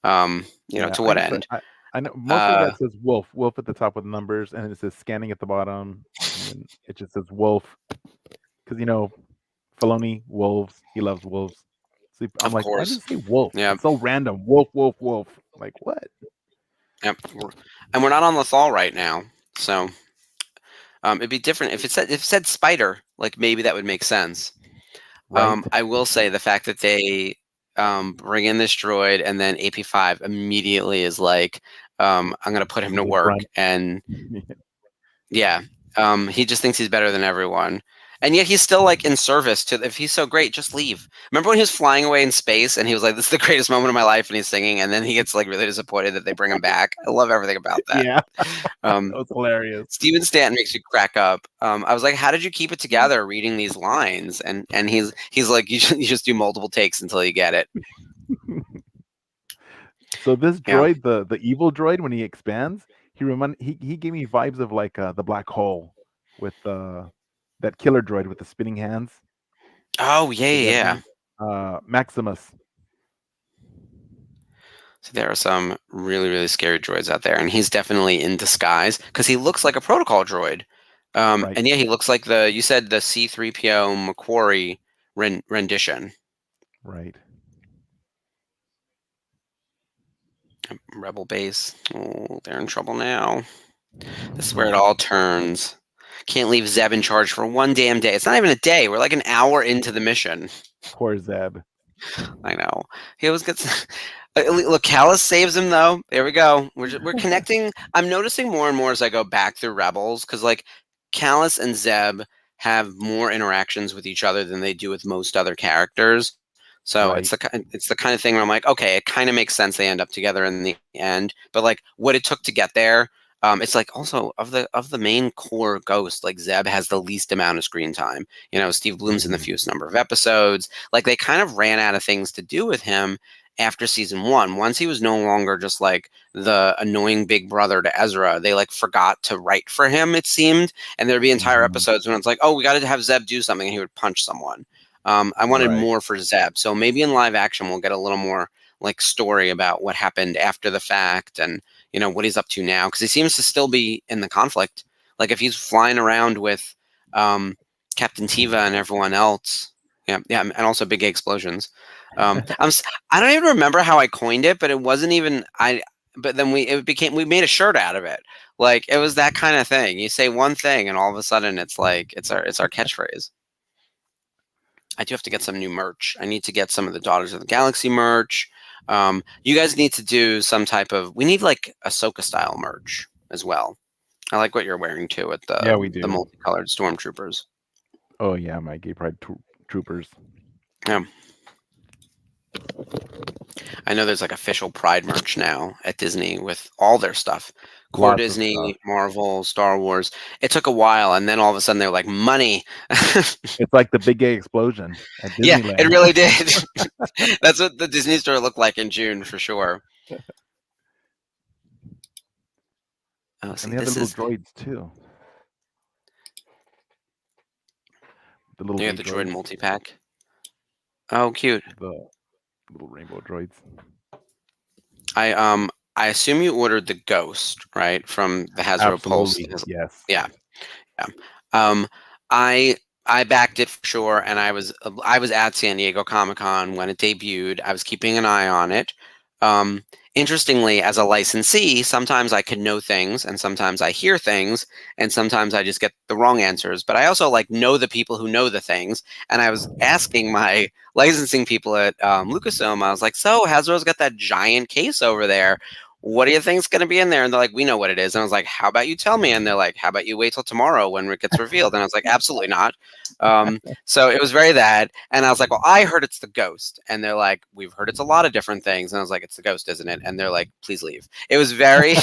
yeah, to what I just- end? I know most of that says wolf at the top with numbers, and it says scanning at the bottom, and then it just says wolf. Because Filoni, wolves, he loves wolves. So I'm Of like, why does course. it say wolf? Yeah. It's so random. Wolf, wolf, wolf. Like what? Yep. And we're not on Lothal right now. So it'd be different if it said spider, like maybe that would make sense. Right. I will say the fact that they bring in this droid and then AP5 immediately is like, I'm gonna put him to He's work. run. And yeah, he just thinks he's better than everyone. And yet he's still like in service to, if he's so great, just leave. Remember when he was flying away in space and he was like, this is the greatest moment of my life, and he's singing, and then he gets like really disappointed that they bring him back. I love everything about that. Yeah, Um, that was hilarious. Steven Stanton makes you crack up. I was like, how did you keep it together reading these lines? And he's like, you just do multiple takes until you get it. So this Yeah. droid, the evil droid, when he expands, he gave me vibes of like the black hole with that killer droid with the spinning hands. Oh yeah. Maximus. So there are some really, really scary droids out there, and he's definitely in disguise because he looks like a protocol droid. Right. And yeah, he looks like you said the C-3PO McQuarrie rendition. Right. Rebel base. Oh, they're in trouble now. This is where it all turns. Can't leave Zeb in charge for one damn day. It's not even a day. We're like an hour into the mission. Poor Zeb. I know. He always gets. Look, Callus saves him though. There we go. We're connecting. I'm noticing more and more as I go back through Rebels, because like Callus and Zeb have more interactions with each other than they do with most other characters. So Right. it's the kind of thing where I'm like, okay, it kind of makes sense they end up together in the end. But like what it took to get there, it's like also of the main core Ghost, like Zeb has the least amount of screen time. Steve Bloom's in the fewest number of episodes. Like they kind of ran out of things to do with him after season 1. Once he was no longer just like the annoying big brother to Ezra, they like forgot to write for him, it seemed. And there'd be entire Mhm. episodes when it's like, oh, we got to have Zeb do something, and he would punch someone. I wanted Right. more for Zeb. So maybe in live action we'll get a little more like story about what happened after the fact and what he's up to now, because he seems to still be in the conflict. Like if he's flying around with Captain Tiva and everyone else. Yeah, and also big explosions. I don't even remember how I coined it, but it wasn't even But then we made a shirt out of it. Like it was that kind of thing. You say one thing, and all of a sudden it's like it's our catchphrase. I do have to get some new merch. I need to get some of the Daughters of the Galaxy merch. You guys need to do some type of. We need like Ahsoka style merch as well. I like what you're wearing too with the Yeah, we do. the multicolored stormtroopers. Oh yeah, my gay pride troopers. Yeah. I know there's like official Pride merch now at Disney with all their stuff. Core Lots of Disney, stuff. Marvel, Star Wars. It took a while, and then all of a sudden they were like, money. It's like the big gay explosion at Disneyland. Yeah, it really did. That's what the Disney store looked like in June for sure. Oh, see, And they have this the is little droids too. The little yeah, gay the droid multi-pack. Oh, cute. the little rainbow droids. I assume you ordered the Ghost, right, from the Hasbro Pulse. Absolutely. Yes. Yeah. I backed it for sure, and I was at San Diego Comic-Con when it debuted. I was keeping an eye on it. Interestingly, as a licensee, sometimes I can know things, and sometimes I hear things, and sometimes I just get the wrong answers. But I also like know the people who know the things, and I was asking my licensing people at Lucasfilm. I was like, "So Hasbro's got that giant case over there. what do you think's going to be in there? And they're like, we know what it is. And I was like, how about you tell me? And they're like, how about you wait till tomorrow when it gets revealed? And I was like, absolutely not. So it was very that. And I was like, well, I heard it's the ghost. And they're like, we've heard it's a lot of different things. And I was like, it's the ghost, isn't it? And they're like, please leave. It was very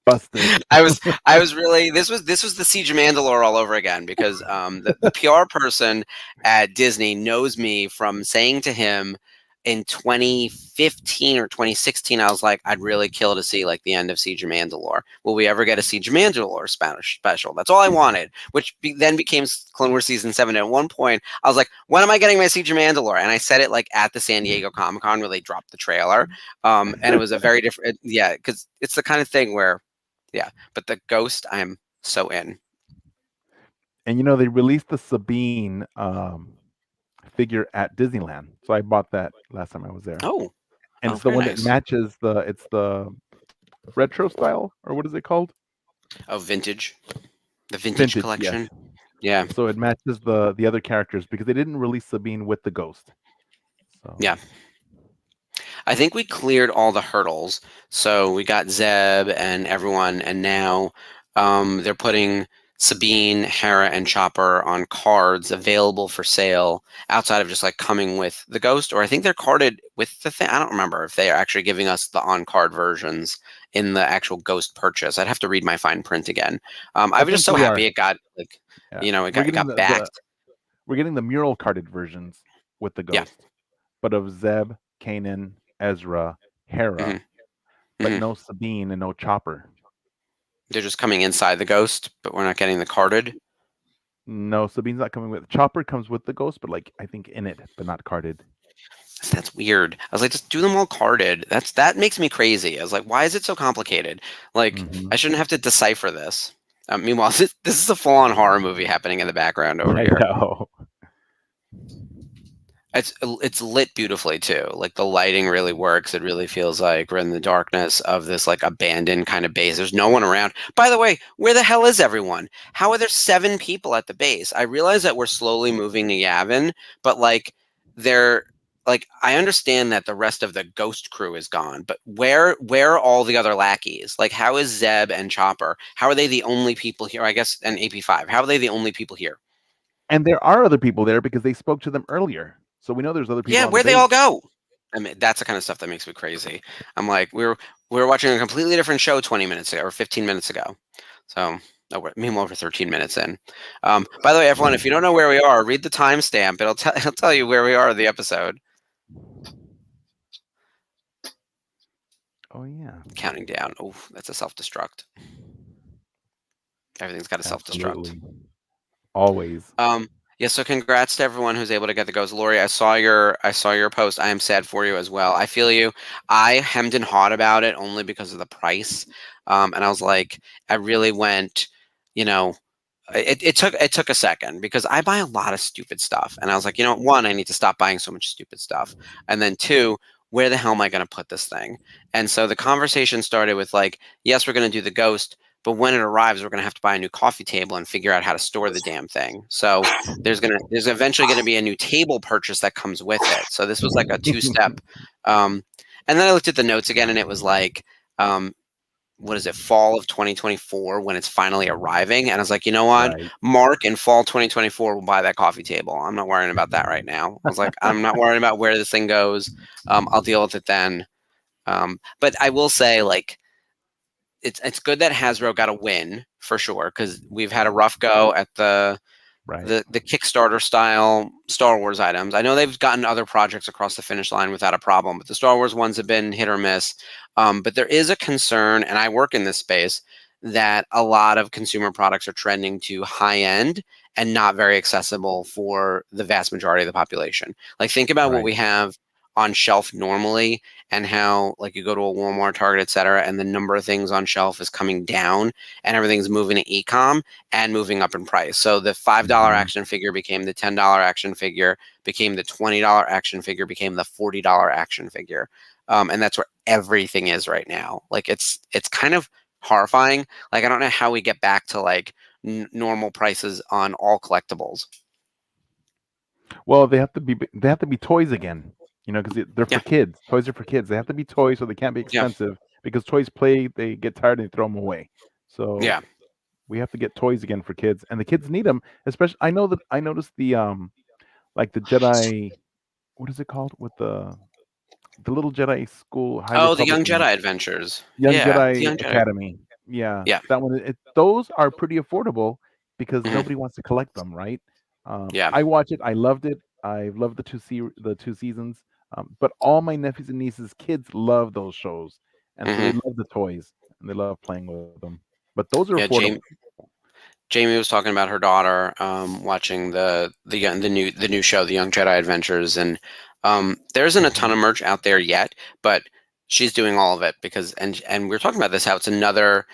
Busted. I was really this was the Siege of Mandalore all over again, because the PR person at Disney knows me from saying to him in 2015 or 2016, I was like, I'd really kill to see like the end of Siege of Mandalore. Will we ever get a Siege of Mandalore Spanish special? That's all I wanted, which then became Clone Wars Season 7. And at one point, I was like, when am I getting my Siege of Mandalore? And I said it like at the San Diego Comic-Con where they dropped the trailer. And it was a very different, yeah, because it's the kind of thing where, yeah, but the ghost, I'm so in. And you know, they released the Sabine figure at Disneyland, so I bought that last time I was there. Oh, and oh, it's the very one nice. that matches it's the retro style, or what is it called? Oh, vintage, the vintage collection. Yes. Yeah. So it matches the other characters because they didn't release Sabine with the ghost. So Yeah. I think we cleared all the hurdles. So we got Zeb and everyone, and now they're putting Sabine, Hera, and Chopper on cards available for sale outside of just like coming with the ghost, or I think they're carded with the thing. I don't remember if they are actually giving us the on-card versions in the actual ghost purchase. I'd have to read my fine print again. I was just so happy it got like, yeah. it got backed. We're getting the mural carded versions with the ghost, but of Zeb, Kanan, Ezra, Hera, but no Sabine and no Chopper. They're just coming inside the ghost, but we're not getting the carded. No, Sabine's not coming with. Chopper comes with the ghost, but like I think in it, but not carded. That's weird. I was like, just do them all carded. That makes me crazy. I was like, why is it so complicated? Like, I shouldn't have to decipher this. Meanwhile, this is a full-on horror movie happening in the background over here. I know. It's lit beautifully too. Like the lighting really works. It really feels like we're in the darkness of this like abandoned kind of base. There's no one around. By the way, where the hell is everyone? How are there 7 people at the base? I realize that we're slowly moving to Yavin, but like I understand that the rest of the ghost crew is gone, but where are all the other lackeys? Like how is Zeb and Chopper? How are they the only people here? I guess, and AP5. How are they the only people here? And there are other people there because they spoke to them earlier. So we know there's other people. Yeah, where'd they all go? I mean, that's the kind of stuff that makes me crazy. I'm like, we were watching a completely different show 20 minutes ago or 15 minutes ago. So, meanwhile, we're 13 minutes in. By the way, everyone, if you don't know where we are, read the timestamp. It'll tell you where we are in the episode. Oh yeah. Counting down. Oh, that's a self-destruct. Everything's got a self-destruct. Always. Yeah, so congrats to everyone who's able to get the ghost. Lori, I saw your post. I am sad for you as well. I feel you. I hemmed and hawed about it only because of the price. And I was like, I really went, it took a second because I buy a lot of stupid stuff. And I was like, one, I need to stop buying so much stupid stuff. And then 2, where the hell am I going to put this thing? And so the conversation started with like, yes, we're going to do the ghost, but when it arrives, we're going to have to buy a new coffee table and figure out how to store the damn thing. So there's eventually going to be a new table purchase that comes with it. So this was like a 2-step. And then I looked at the notes again, and it was like, what is it, fall of 2024 when it's finally arriving. And I was like, you know what? Right. Mark in fall 2024 will buy that coffee table. I'm not worrying about that right now. I was like, I'm not worrying about where this thing goes. I'll deal with it then. But I will say, like, it's good that Hasbro got a win for sure, because we've had a rough go at the Kickstarter style Star Wars items. I know they've gotten other projects across the finish line without a problem, but the Star Wars ones have been hit or miss. But there is a concern, and I work in this space, that a lot of consumer products are trending to high end and not very accessible for the vast majority of the population. Like, think about what we have on shelf normally, and how like you go to a Walmart, Target, etc., and the number of things on shelf is coming down, and everything's moving to e-com and moving up in price. So the $5 action figure became the $10 action figure, became the $20 action figure, became the $40 action figure, and that's where everything is right now. Like it's kind of horrifying. Like I don't know how we get back to like normal prices on all collectibles. Well, they have to be toys again. You know, because they're for Yeah. kids. Toys are for kids. They have to be toys, so they can't be Yeah. expensive. Because toys play, they get tired and they throw them away. So Yeah. we have to get toys again for kids, and the kids need them. Especially, I noticed like the Jedi. What is it called with the little Jedi school, High Oh, the Republic Young one? Jedi Adventures. Young Yeah, the Jedi Young Jedi. Academy. Yeah, Yeah. that one. Those are pretty affordable because Mhm. nobody wants to collect them, right? Yeah. I watch it. I loved it. I loved the two seasons. But all my nephews and nieces, kids love those shows, and so they Mhm. love the toys and they love playing with them. But those are Yeah, affordable. Jamie was talking about her daughter watching the new show, The Young Jedi Adventures, and there isn't a ton of merch out there yet, but she's doing all of it because and we are talking about this how it's another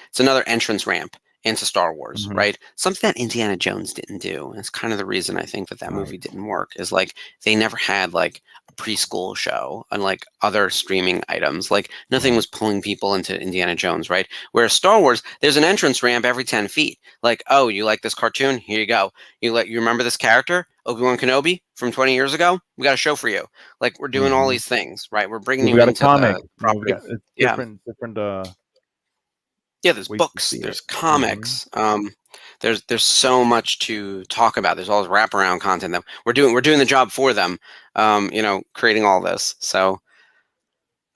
entrance ramp into Star Wars, Mhm. right? Something that Indiana Jones didn't do. And it's kind of the reason I think that movie Right. didn't work is like they never had like a preschool show unlike other streaming items. Like nothing Right. was pulling people into Indiana Jones, right? Whereas Star Wars, there's an entrance ramp every 10 feet. Like, oh, you like this cartoon? Here you go. You remember this character, Obi-Wan Kenobi from 20 years ago? We got a show for you. Like we're doing all Mhm. these things, right? We're bringing We've you got a into the comic. You know, we've property. got it's Yeah. different Yeah, there's ways to books, see it. there's Mhm. comics. There's so much to talk about. There's all this wraparound content that we're doing the job for them. Creating all this. So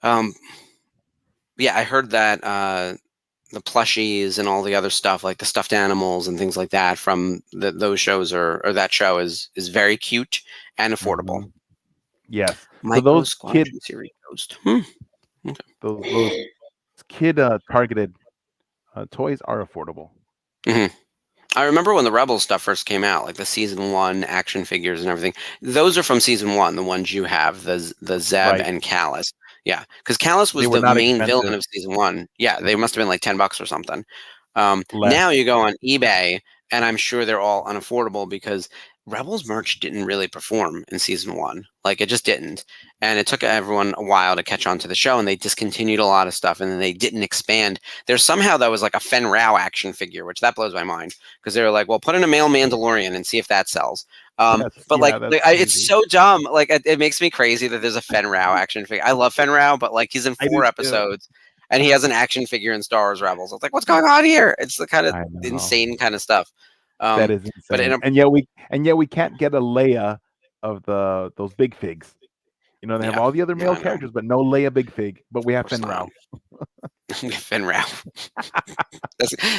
yeah, I heard that the plushies and all the other stuff, like the stuffed animals and things like that, from those shows or that show is very cute and affordable. Mhm. Yes. So Micro those Squadron kid Series Ghost. Okay. those kid targeted toys are affordable. Mhm. I remember when the Rebels stuff first came out, like the season 1 action figures and everything. Those are from season 1, the ones you have, the Zeb Right. and Callus. Yeah, because Callus They was were the not main villain expensive. of season 1. Yeah, they must have been like $10 or something. Less. Now you go on eBay, and I'm sure they're all unaffordable because Rebels merch didn't really perform in season 1. Like it just didn't, and it took everyone a while to catch on to the show, and they discontinued a lot of stuff, and then they didn't expand. There's somehow that was like a Fen Rao action figure, which that blows my mind because they were like, well, put in a male Mandalorian and see if that sells. But That's it's crazy. so dumb. Like it makes me crazy that there's a Fen Rao action figure. I love Fen Rao, but like he's in I 4 do too. episodes and he has an action figure in Star Wars Rebels. I was like, what's going on here? It's the kind of I know. insane kind of stuff. That is But in insane. And yet we can't get a Leia of those big figs. You know, they have Yeah, all the other yeah, male I know. characters, but no Leia big fig. But we have Of course Finn Rao. Finn Rao.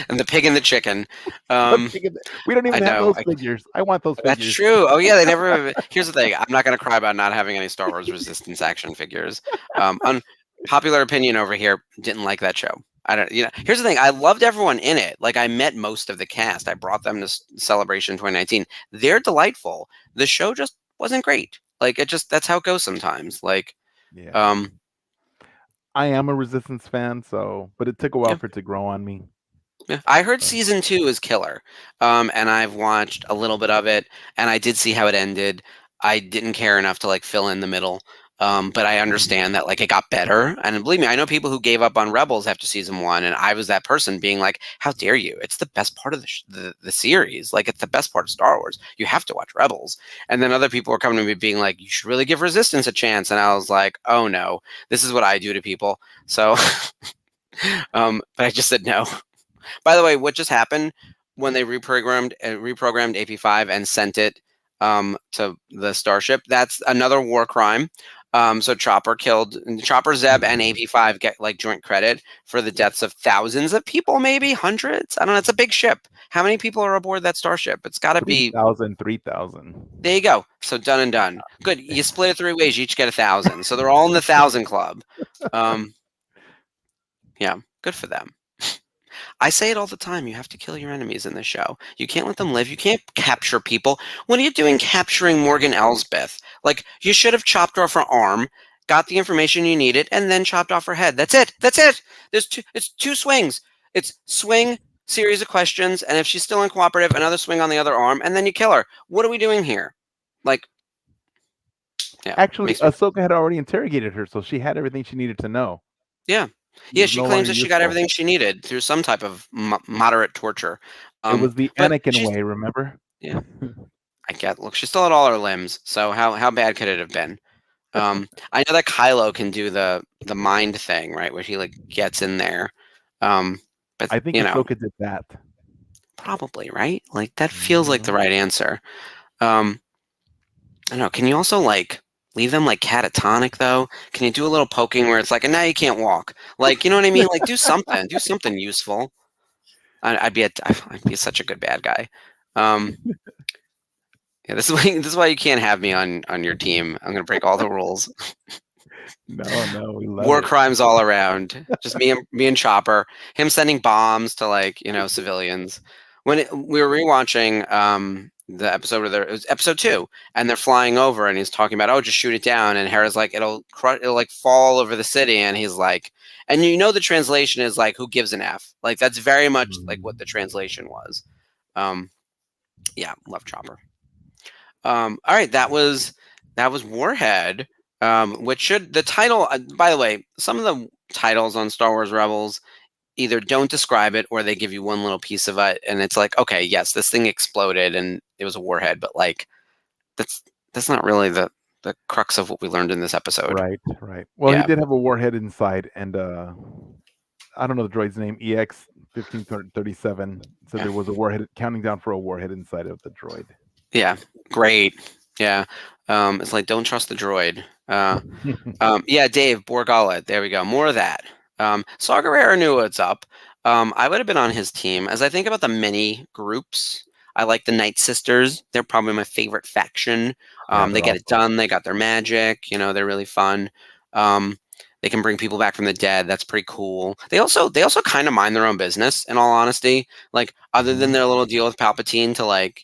And the pig and the chicken. We don't even I have know. those figures. I want those That's figures. true. Oh yeah, they never. Here's the thing. I'm not going to cry about not having any Star Wars Resistance action figures. Unpopular opinion over here. Didn't like that show. I don't. Here's the thing. I loved everyone in it. Like I met most of the cast. I brought them to Celebration 2019. They're delightful. The show just wasn't great. Like that's how it goes sometimes. Like Yeah. I am a Resistance fan, but it took a while Yeah. for it to grow on me. Yeah. I heard season 2 is killer, and I've watched a little bit of it, and I did see how it ended. I didn't care enough to like fill in the middle, but I understand that like it got better. And believe me, I know people who gave up on Rebels after season 1, and I was that person being like, "How dare you? It's the best part of the series. Like it's the best part of Star Wars. You have to watch Rebels." And then other people were coming to me being like, "You should really give Resistance a chance." And I was like, "Oh no, this is what I do to people." So, but I just said no. By the way, what just happened when they reprogrammed AP5 and sent it to the starship? That's another war crime. So Chopper, Zeb, and AP5 get like joint credit for the deaths of thousands of people, maybe hundreds. I don't know. It's a big ship. How many people are aboard that starship? It's got to be 3,000. There you go. So done and done. Good. You split it 3 ways. You each get 1,000. So they're all in the 1,000 club. Yeah, good for them. I say it all the time. You have to kill your enemies in this show. You can't let them live. You can't capture people. What are you doing capturing Morgan Elsbeth? Like, you should have chopped off her arm, got the information you needed, and then chopped off her head. That's it. That's it. It's 2 swings. It's swing, series of questions, and if she's still uncooperative, another swing on the other arm, and then you kill her. What are we doing here? Like, yeah. Actually, Ahsoka had already interrogated her, so she had everything she needed to know. Yeah. Yeah, she claims that she got everything she needed through some type of moderate torture. It was the Anakin way, remember? Yeah. Look, she still had all her limbs, so how bad could it have been? I know that Kylo can do the mind thing, right, where he like gets in there. But I think Ahsoka did that. probably right. Like that feels like the right answer. I don't know. Can you also like leave them like catatonic though? Can you do a little poking where it's like, and now you can't walk? Like, you know what I mean? Like, do something useful. I'd be such a good bad guy. Yeah, this is why you can't have me on your team. I'm gonna break all the rules. No, we love War it. crimes all around. Just me and Chopper. Him sending bombs to like civilians. We were rewatching the episode where it was episode 2, and they're flying over, and he's talking about just shoot it down, and Hera's like it'll like fall over the city, and he's like, and the translation is like who gives an F? Like that's very much like what the translation was. Yeah, love Chopper. All right, that was Warhead. Which should the title? By the way, some of the titles on Star Wars Rebels either don't describe it or they give you one little piece of it, and it's like, okay, yes, this thing exploded and it was a warhead, but like that's not really the crux of what we learned in this episode. Right. Well, Yeah. he did have a warhead inside, and I don't know the droid's name. EX 1537. So there was a warhead counting down for a warhead inside of the droid. Yeah, great. Yeah, it's like don't trust the droid. Yeah, Dave Borgala. There we go. More of that. Saw Gerrera knew what's up. I would have been on his team. As I think about the many groups, I like the Night Sisters. They're probably my favorite faction. They get it done. They got their magic. They're really fun. They can bring people back from the dead. That's pretty cool. They also kind of mind their own business. In all honesty, like other than their little deal with Palpatine to like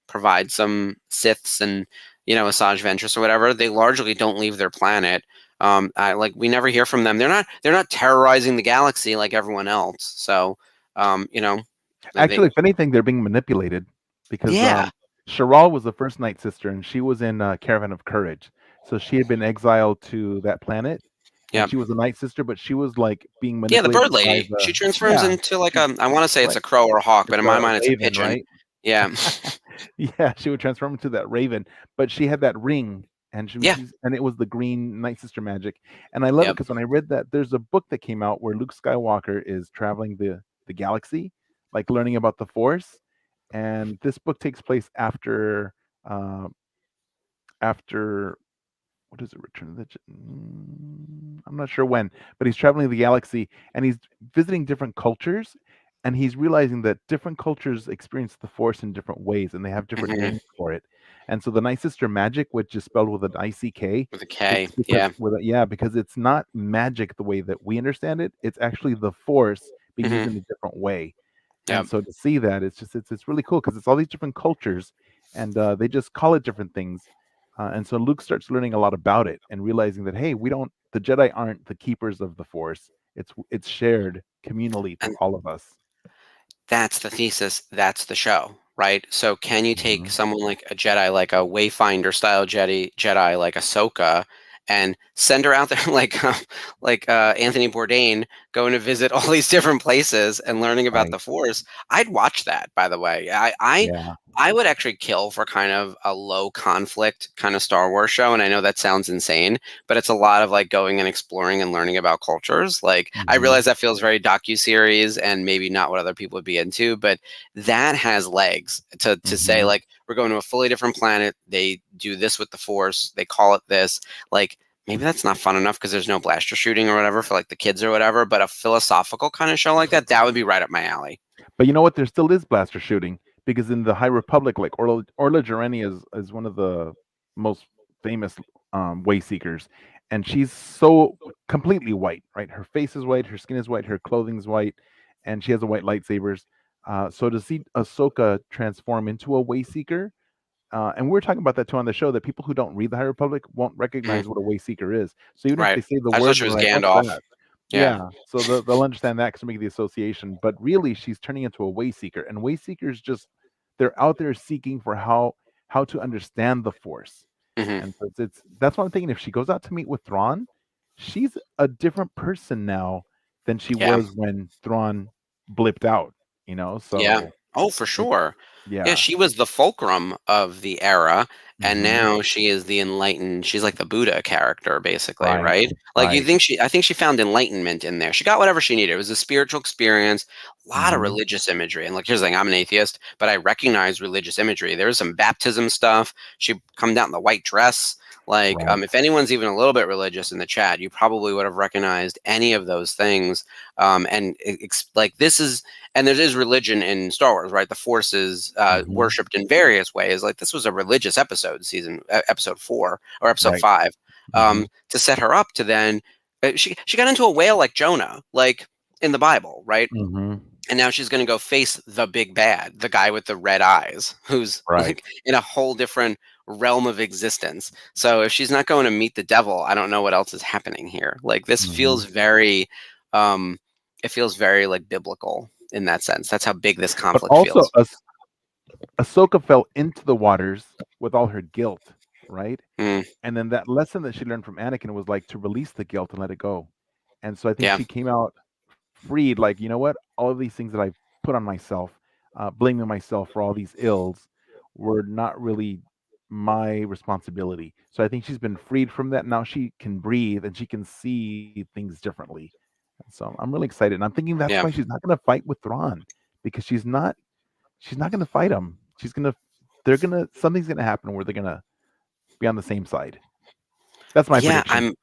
provide some Siths and Asajj Ventress or whatever, they largely don't leave their planet. We never hear from them. They're not terrorizing the galaxy like everyone else. So, actually, if anything, they're being manipulated because Sharal was the first Night Sister, and she was in Caravan of Courage. So she had been exiled to that planet. Yeah, she was a Night Sister, but she was like being manipulated. Yeah, the bird lady. She transforms into like I want to say it's a crow or a hawk, but in my mind it's a pigeon. Right? Yeah. Yeah, she would transform into that raven, but she had that ring, and and it was the green Night Sister magic. And I love it because when I read that, there's a book that came out where Luke Skywalker is traveling the galaxy, like learning about the Force. And this book takes place after what is it? Return of the I'm not sure when, but he's traveling the galaxy and he's visiting different cultures. And he's realizing that different cultures experience the Force in different ways, and they have different names for it. And so the Night Sister magic, which is spelled with an ICK, with a K, because it's not magic the way that we understand it. It's actually the Force being used in a different way. And so to see that, it's really cool because it's all these different cultures, and they just call it different things. And so Luke starts learning a lot about it and realizing that the Jedi aren't the keepers of the Force. It's shared communally to all of us. That's the thesis. That's the show, right? So can you take someone like a Jedi, like a Wayfinder style Jedi like Ahsoka, and send her out there like Anthony Bourdain going to visit all these different places and learning about the Force? I'd watch that, by the way. I would actually kill for kind of a low conflict kind of Star Wars show. And I know that sounds insane, but it's a lot of like going and exploring and learning about cultures. Like I realize that feels very docuseries and maybe not what other people would be into, but that has legs to say like, we're going to a fully different planet. They do this with the Force. They call it this. Like maybe that's not fun enough because there's no blaster shooting or whatever for like the kids or whatever, but a philosophical kind of show like that would be right up my alley. But you know what? There still is blaster shooting. Because in the High Republic, like Orla Jareni is one of the most famous way seekers, and she's so completely white, right? Her face is white, her skin is white, her clothing is white, and she has a white lightsabers. So to see Ahsoka transform into a way seeker, and we're talking about that too on the show, that people who don't read the High Republic won't recognize what a way seeker is. So even if they say the word, she was Gandalf. Yeah, so they'll understand that because they'll make the association. But really, she's turning into a way seeker, and way seekers they're out there seeking for how to understand the Force. And so that's what I'm thinking. If she goes out to meet with Thrawn, she's a different person now than she was when Thrawn blipped out. So for sure. Yeah, she was the fulcrum of the era, and Mhm. now she is the enlightened. She's like the Buddha character, basically, Right, right? Like you right. think I think she found enlightenment in there. She got whatever she needed. It was a spiritual experience, a lot of Mhm. religious imagery. And like, here's the thing: I'm an atheist, but I recognize religious imagery. There was some baptism stuff. She come down in the white dress. Like, Right. if anyone's even a little bit religious in the chat, you probably would have recognized any of those things. Like this is and there is religion in Star Wars, right? The Force is Mhm. worshipped in various ways. Like this was a religious episode, episode 4 or episode Right. 5, Mhm. to set her up to then. She got into a whale like Jonah, like in the Bible, right? Mhm. And now she's going to go face the big bad, the guy with the red eyes, who's Right. like in a whole different realm of existence. So if she's not going to meet the devil, I don't know what else is happening here. Like this feels Mhm. very, it feels very like biblical in that sense. That's how big this But conflict also, feels. Ahsoka fell into the waters with all her guilt, right? Mm, And then that lesson that she learned from Anakin was like to release the guilt and let it go. And so I think yeah, she came out freed, like, you know what? All of these things that I put on myself, blaming myself for all these ills, were not really my responsibility. So I think she's been freed from that. Now she can breathe and she can see things differently. And so I'm really excited. And I'm thinking that's yeah. why she's not going to fight with Thrawn, because she's not going to fight him. Something's going to happen where they're going to be on the same side. That's my Yeah, prediction.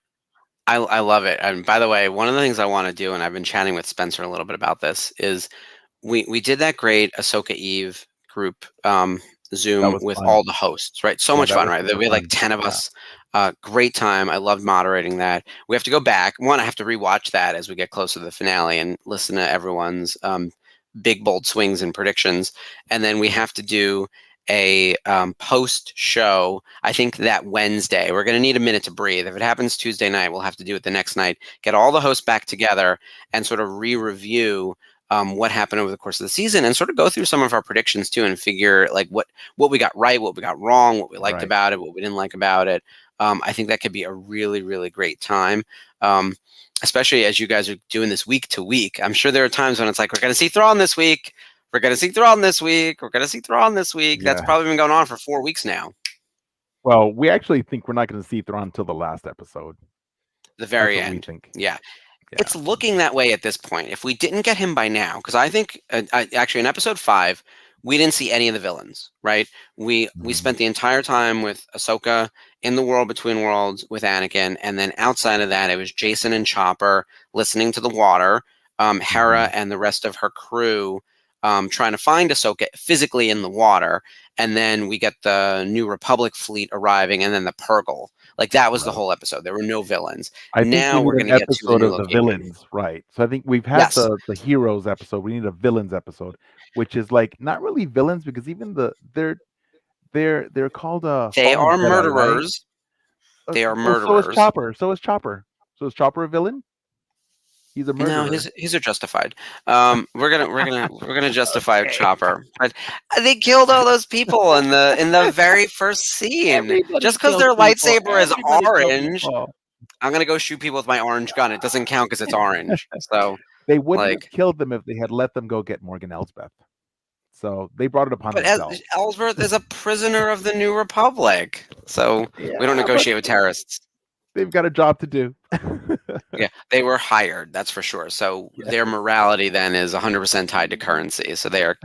I love it. And by the way, one of the things I want to do, and I've been chatting with Spencer a little bit about this, is we did that great Ahsoka Eve group That Zoom was with fun. all the hosts, right? So Yeah, much that fun, was right? super We had like fun. 10 of Yeah. us. Great time. I loved moderating that. We have to go back. One, I have to rewatch that as we get closer to the finale and listen to everyone's big bold swings and predictions. And then we have to do a post show. I think that Wednesday. We're going to need a minute to breathe. If it happens Tuesday night, we'll have to do it the next night. Get all the hosts back together and sort of re-review what happened over the course of the season, and sort of go through some of our predictions too, and figure like what we got right, what we got wrong, what we liked Right. about it, what we didn't like about it. I think that could be a really, really great time. Especially as you guys are doing this week to week. I'm sure there are times when it's like, we're going to see Thrawn this week. We're going to see Thrawn this week. We're going to see Thrawn this week. That's Yeah. probably been going on for 4 weeks now. Well, we actually think we're not going to see Thrawn until the last episode. The very That's what we end. think. Yeah. Yeah. It's looking that way at this point. If we didn't get him by now, because I think actually in episode 5, we didn't see any of the villains, right? We Mhm. spent the entire time with Ahsoka in the world between worlds with Anakin, and then outside of that, it was Jason and Chopper listening to the water, Hera Mhm. and the rest of her crew trying to find Ahsoka physically in the water, and then we get the New Republic fleet arriving, and then the Purgle. Like that was the Right. whole episode. There were no villains. I think Now we we're need going an to get to the episode new of the location. villains, right? So I think we've had Yes. the heroes episode. We need a villains episode, which is like not really villains, because even they're called They fallen are Jedi, right? murderers. They are Well, so is murderers. Chopper. So is Chopper. So is Chopper a villain? He's a No, murderer. his are justified. We're gonna justify Chopper. But they killed all those people in the very first scene. Everybody Just because kills their people. lightsaber is Everybody kills orange, people. I'm gonna go shoot people with my orange gun. It doesn't count because it's orange. So, They wouldn't have like, killed them if they had let them go get Morgan Elsbeth. So they brought it upon but themselves. Ellsworth is a prisoner of the New Republic, so we don't negotiate with terrorists. They've got a job to do. Yeah, they were hired, that's for sure. So Yes. their morality then is 100% tied to currency. So they are,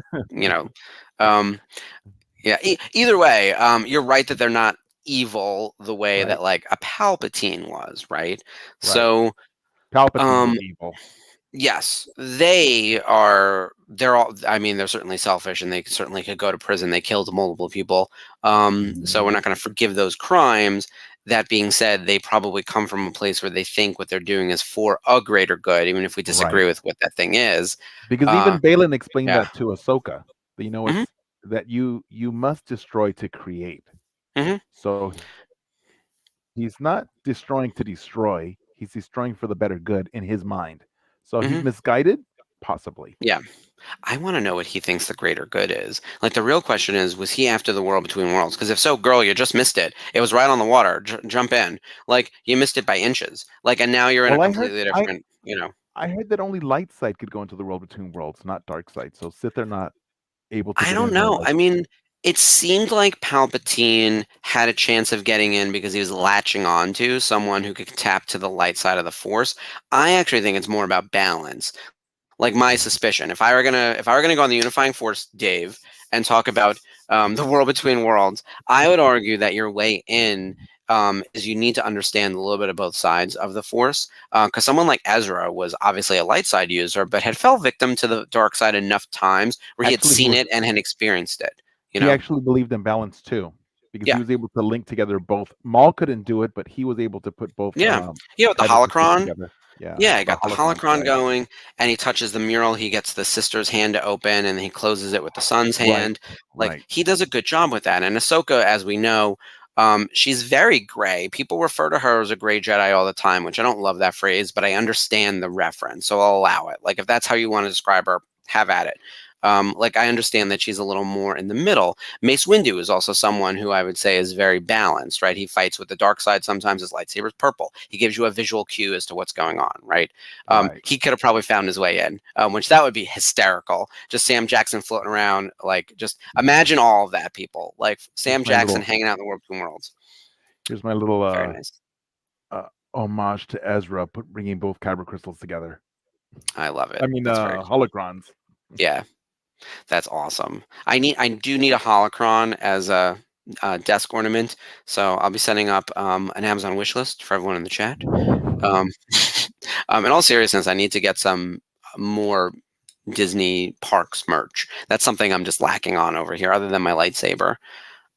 yeah. Either way, you're right that they're not evil the way Right. that like a Palpatine was, right? Right. So Palpatine is evil. yes, they are. They're all. I mean, they're certainly selfish, and they certainly could go to prison. They killed multiple people. So we're not going to forgive those crimes. That being said, they probably come from a place where they think what they're doing is for a greater good, even if we disagree Right. with what that thing is. Because even Balin explained yeah. that to Ahsoka. That, you know, it's Mhm. that you must destroy to create. Mhm. So he's not destroying to destroy. He's destroying for the better good in his mind. So he's Mhm. misguided, possibly. Yeah. I want to know what he thinks the greater good is. Like the real question is, was he after the world between worlds? Because if so, girl, you just missed it. It was right on the water. Jump in. Like you missed it by inches. Like, and now you're in Well, a I heard- completely different, I heard that only light side could go into the world between worlds, not dark side. So Sith are not able to I get don't in there. know. Like, I mean, it seemed like Palpatine had a chance of getting in because he was latching on to someone who could tap to the light side of the Force. I actually think it's more about balance. Like my suspicion, if I were gonna go on the unifying force, Dave, and talk about the world between worlds, I would argue that your way in is you need to understand a little bit of both sides of the force. Because someone like Ezra was obviously a light side user, but had fell victim to the dark side enough times where he had actually, seen it and had experienced it. You he know? actually believed in balance too, because he Yeah, was able to link together both. Maul couldn't do it, but he was able to put both yeah, yeah. With the side of the force holocron, together. Yeah, yeah, he the got the holocron holocron side. going, and he touches the mural. He gets the sister's hand to open, and he closes it with the son's Right, hand. Like right. he does a good job with that. And Ahsoka, as we know, she's very gray. People refer to her as a gray Jedi all the time, which I don't love that phrase, but I understand the reference, so I'll allow it. Like if that's how you want to describe her, have at it. Like I understand that she's a little more in the middle. Mace Windu is also someone who I would say is very balanced, right? He fights with the dark side. Sometimes his lightsaber's purple. He gives you a visual cue as to what's going on, right? Right. He could have probably found his way in, which that would be hysterical. Just Sam Jackson floating around, like just imagine all of that, people. Like Sam Here's my Jackson little hanging out in the world between worlds. here's my little Very nice. homage to Ezra, bringing both kyber crystals together. I love it. I mean, That's very cool. holocrons. Yeah, that's awesome. I do need a holocron as a desk ornament, so I'll be setting up an Amazon wish list for everyone in the chat. In all seriousness, I need to get some more Disney parks merch. That's something I'm just lacking on over here, other than my lightsaber.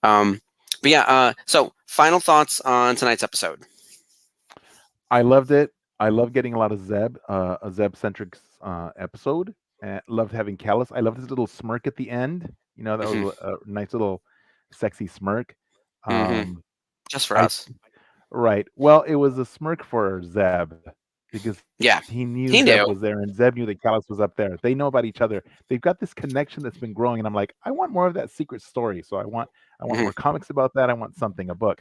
But yeah, so final thoughts on tonight's episode. I loved it. I love getting a lot of Zeb, a Zeb-centric episode. Loved having Callus. I love his little smirk at the end. You know, that was a nice little sexy smirk. Just for I- us. Right. Well, it was a smirk for Zeb because Yeah, he knew he Zeb knew. was there, and Zeb knew that Callus was up there. They know about each other. They've got this connection that's been growing, and I'm like, I want more of that secret story. So I want more comics about that. I want something, a book.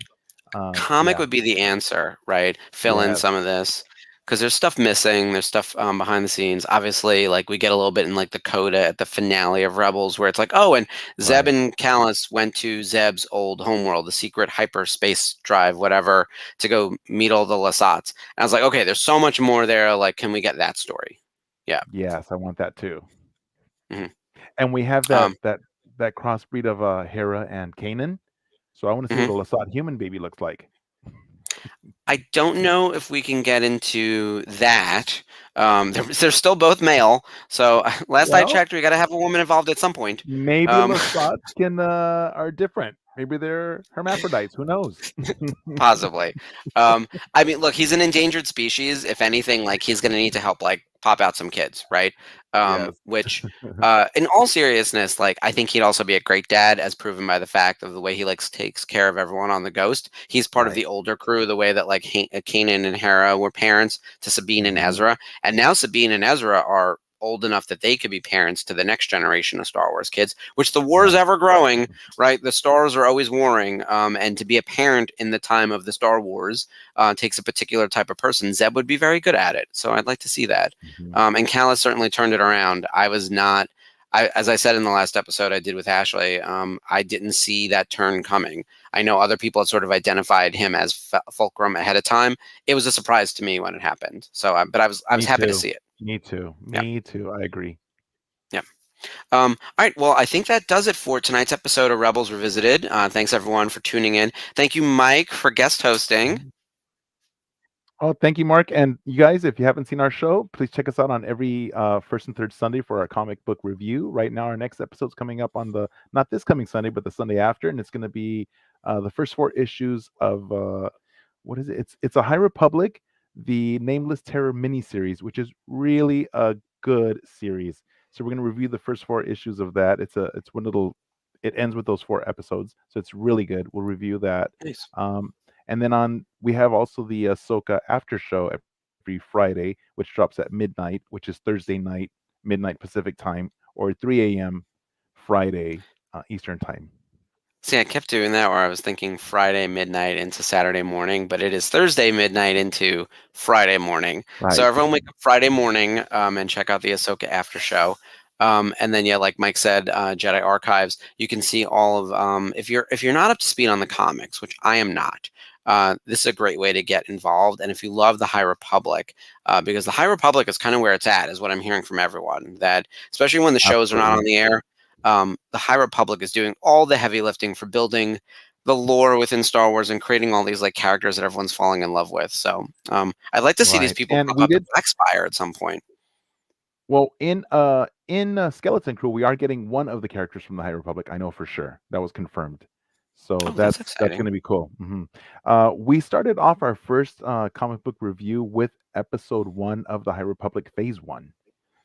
Comic Yeah. would be the answer, right? Fill in Yes. some of this because there's stuff missing. There's stuff behind the scenes. Obviously, like we get a little bit in like the coda at the finale of Rebels, where it's like, oh, and Zeb Right. and Callus went to Zeb's old homeworld, the secret hyperspace drive, whatever, to go meet all the Lasats. And I was like, okay, there's so much more there. Like, can we get that story? Yes, I want that too. Mhm. And we have that Um, that crossbreed of Hera and Kanan. So I want to see what a Lasat human baby looks like. I don't know if we can get into that. They're still both male, so last I Well- checked, we got to have a woman involved at some point. Maybe Um, Lasats can are different. Maybe they're hermaphrodites. Who knows? Possibly. I mean, look, he's an endangered species. If anything, like he's going to need to help, like pop out some kids, right? Yes. Which, in all seriousness, like I think he'd also be a great dad, as proven by the fact of the way he like takes care of everyone on the Ghost. He's part of Right. the older crew, the way that like Kanan and Hera were parents to Sabine and Mhm. Ezra, and now Sabine and Ezra are old enough that they could be parents to the next generation of Star Wars kids, which the war is ever growing, right? The stars are always warring, and to be a parent in the time of the Star Wars takes a particular type of person. Zeb would be very good at it, so I'd like to see that. Mhm. And Callus certainly turned it around. I was not, as I said in the last episode I did with Ashley, I didn't see that turn coming. I know other people had sort of identified him as Fulcrum ahead of time. It was a surprise to me when it happened. So, but I was Me happy to too. see it. Me too. Yeah. Me too. I agree. All right. Well, I think that does it for tonight's episode of Rebels Revisited. Thanks everyone for tuning in. Thank you, Mike, for guest hosting. Oh, thank you, Mark. And you guys, if you haven't seen our show, please check us out on every first and third Sunday for our comic book review. Right now, our next episode's coming up on not this coming Sunday, but the Sunday after, and it's going to be the first 4 issues of what is it? It's a High Republic, the Nameless Terror miniseries, which is really a good series. So we're going to review the first 4 issues of that. It's one little. It ends with those 4 episodes, so it's really good. We'll review that. Nice. And then we have also the Ahsoka after show every Friday, which drops at midnight, which is Thursday night, midnight Pacific time, or 3 a.m. Friday Eastern time. See, I kept doing that where I was thinking Friday midnight into Saturday morning, but it is Thursday midnight into Friday morning. Right. So everyone wake up Friday morning and check out the Ahsoka after show. And then, yeah, like Mike said, Jedi Archives. You can see all of if you're not up to speed on the comics, which I am not. This is a great way to get involved. And if you love the High Republic, because the High Republic is kind of where it's at, is what I'm hearing from everyone. That especially when the shows are not on the air, the High Republic is doing all the heavy lifting for building the lore within Star Wars and creating all these like characters that everyone's falling in love with. So I'd like to see these Right. people And pop we up did at Black Spire at some point. well in Skeleton Crew, we are getting one of the characters from the High Republic. I know for sure. That was confirmed. So Oh, that's that's exciting. going to be cool. We started off our first comic book review with episode 1 of the High Republic Phase 1.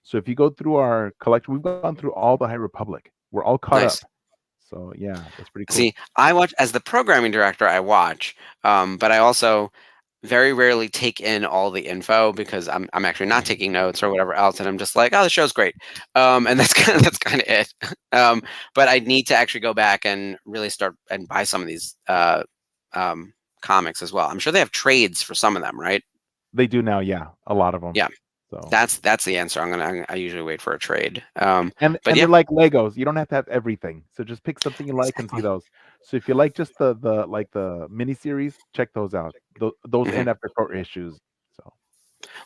So if you go through our collection, we've gone through all the High Republic. We're all caught Nice. up. So yeah, that's pretty cool. See, I watch as the programming director. I watch, but I also very rarely take in all the info because I'm actually not taking notes or whatever else, and I'm just like, oh, the show's great, and that's kind of it. But I need to actually go back and really start and buy some of these comics as well. I'm sure they have trades for some of them, right? They do now, yeah, a lot of them. Yeah. So That's the answer. I usually wait for a trade. and but yeah, they're like Legos. You don't have to have everything. So just pick something you like and see exactly. those. So if you like just the miniseries, check those out. Those Mhm. end after 4 issues. So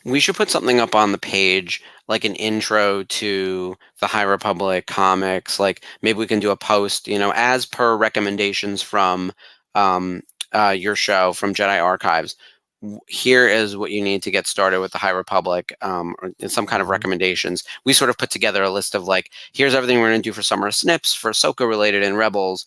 We should put something up on the page, like an intro to the High Republic comics. Like maybe we can do a post, as per recommendations from your show from Jedi Archives. Here is what you need to get started with the High Republic, or some kind of Mhm. recommendations. We sort of put together a list of like, here's everything we're going to do for Summer of Snips, for Ahsoka related and Rebels.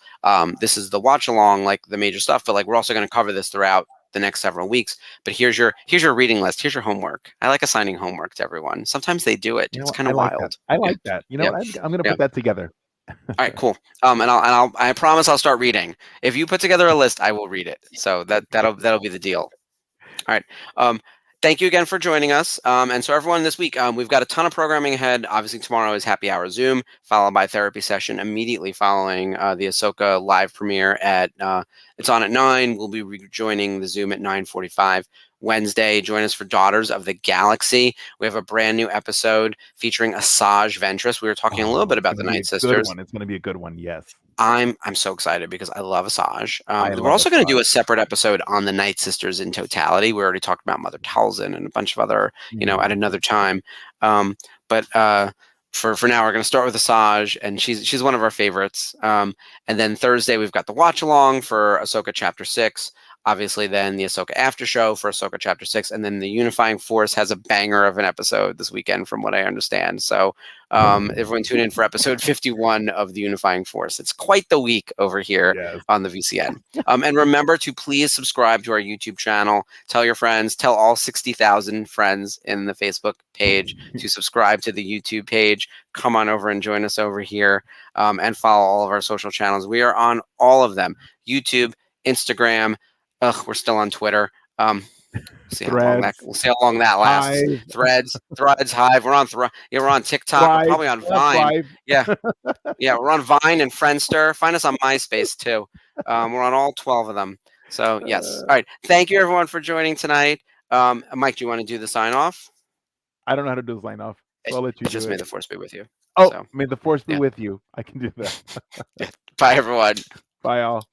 This is the watch along, like the major stuff, but like we're also going to cover this throughout the next several weeks. But here's your reading list. Here's your homework. I like assigning homework to everyone. Sometimes they do it. You know It's what? kind I of like that. wild. I like that. You know Yeah. what? I'm going to Yeah. put that together. All right, cool. I promise I'll start reading. If you put together a list, I will read it. So that'll be the deal. All right. Thank you again for joining us. And so everyone, this week we've got a ton of programming ahead. Obviously, tomorrow is Happy Hour Zoom, followed by therapy session immediately following the Ahsoka live premiere at. It's on at 9. We'll be rejoining the Zoom at 9:45. Wednesday, join us for Daughters of the Galaxy. We have a brand new episode featuring Asajj Ventress. We were talking a little bit about the Night Sisters. It's going to be a good one. Yes. I'm so excited because I love Asajj. I We're love also going to do Asajj. a separate episode on the Night Sisters in totality. We already talked about Mother Talzin and a bunch of other, at another time. But for now, we're going to start with Asajj, and she's one of our favorites. And then Thursday, we've got the watch along for Ahsoka Chapter 6. Obviously, then the Ahsoka after show for Ahsoka Chapter 6, and then the Unifying Force has a banger of an episode this weekend, from what I understand. So everyone tune in for episode 51 of the Unifying Force. It's quite the week over here on the VCN. And remember to please subscribe to our YouTube channel. Tell your friends, tell all 60,000 friends in the Facebook page to subscribe to the YouTube page. Come on over and join us over here, and follow all of our social channels. We are on all of them: YouTube, Instagram. We're still on Twitter. We'll see how long that lasts. Hive. Threads, Hive. We're on we're on TikTok. We're probably on Vine. Yeah, we're on Vine and Friendster. Find us on MySpace too. We're on all 12 of them. So yes. All right. Thank you everyone for joining tonight. Mike, do you want to do the sign off? I don't know how to do the sign off. So I'll let you do just it. May the Force be with you. Oh, so, may the Force be with you. I can do that. Bye everyone. Bye all.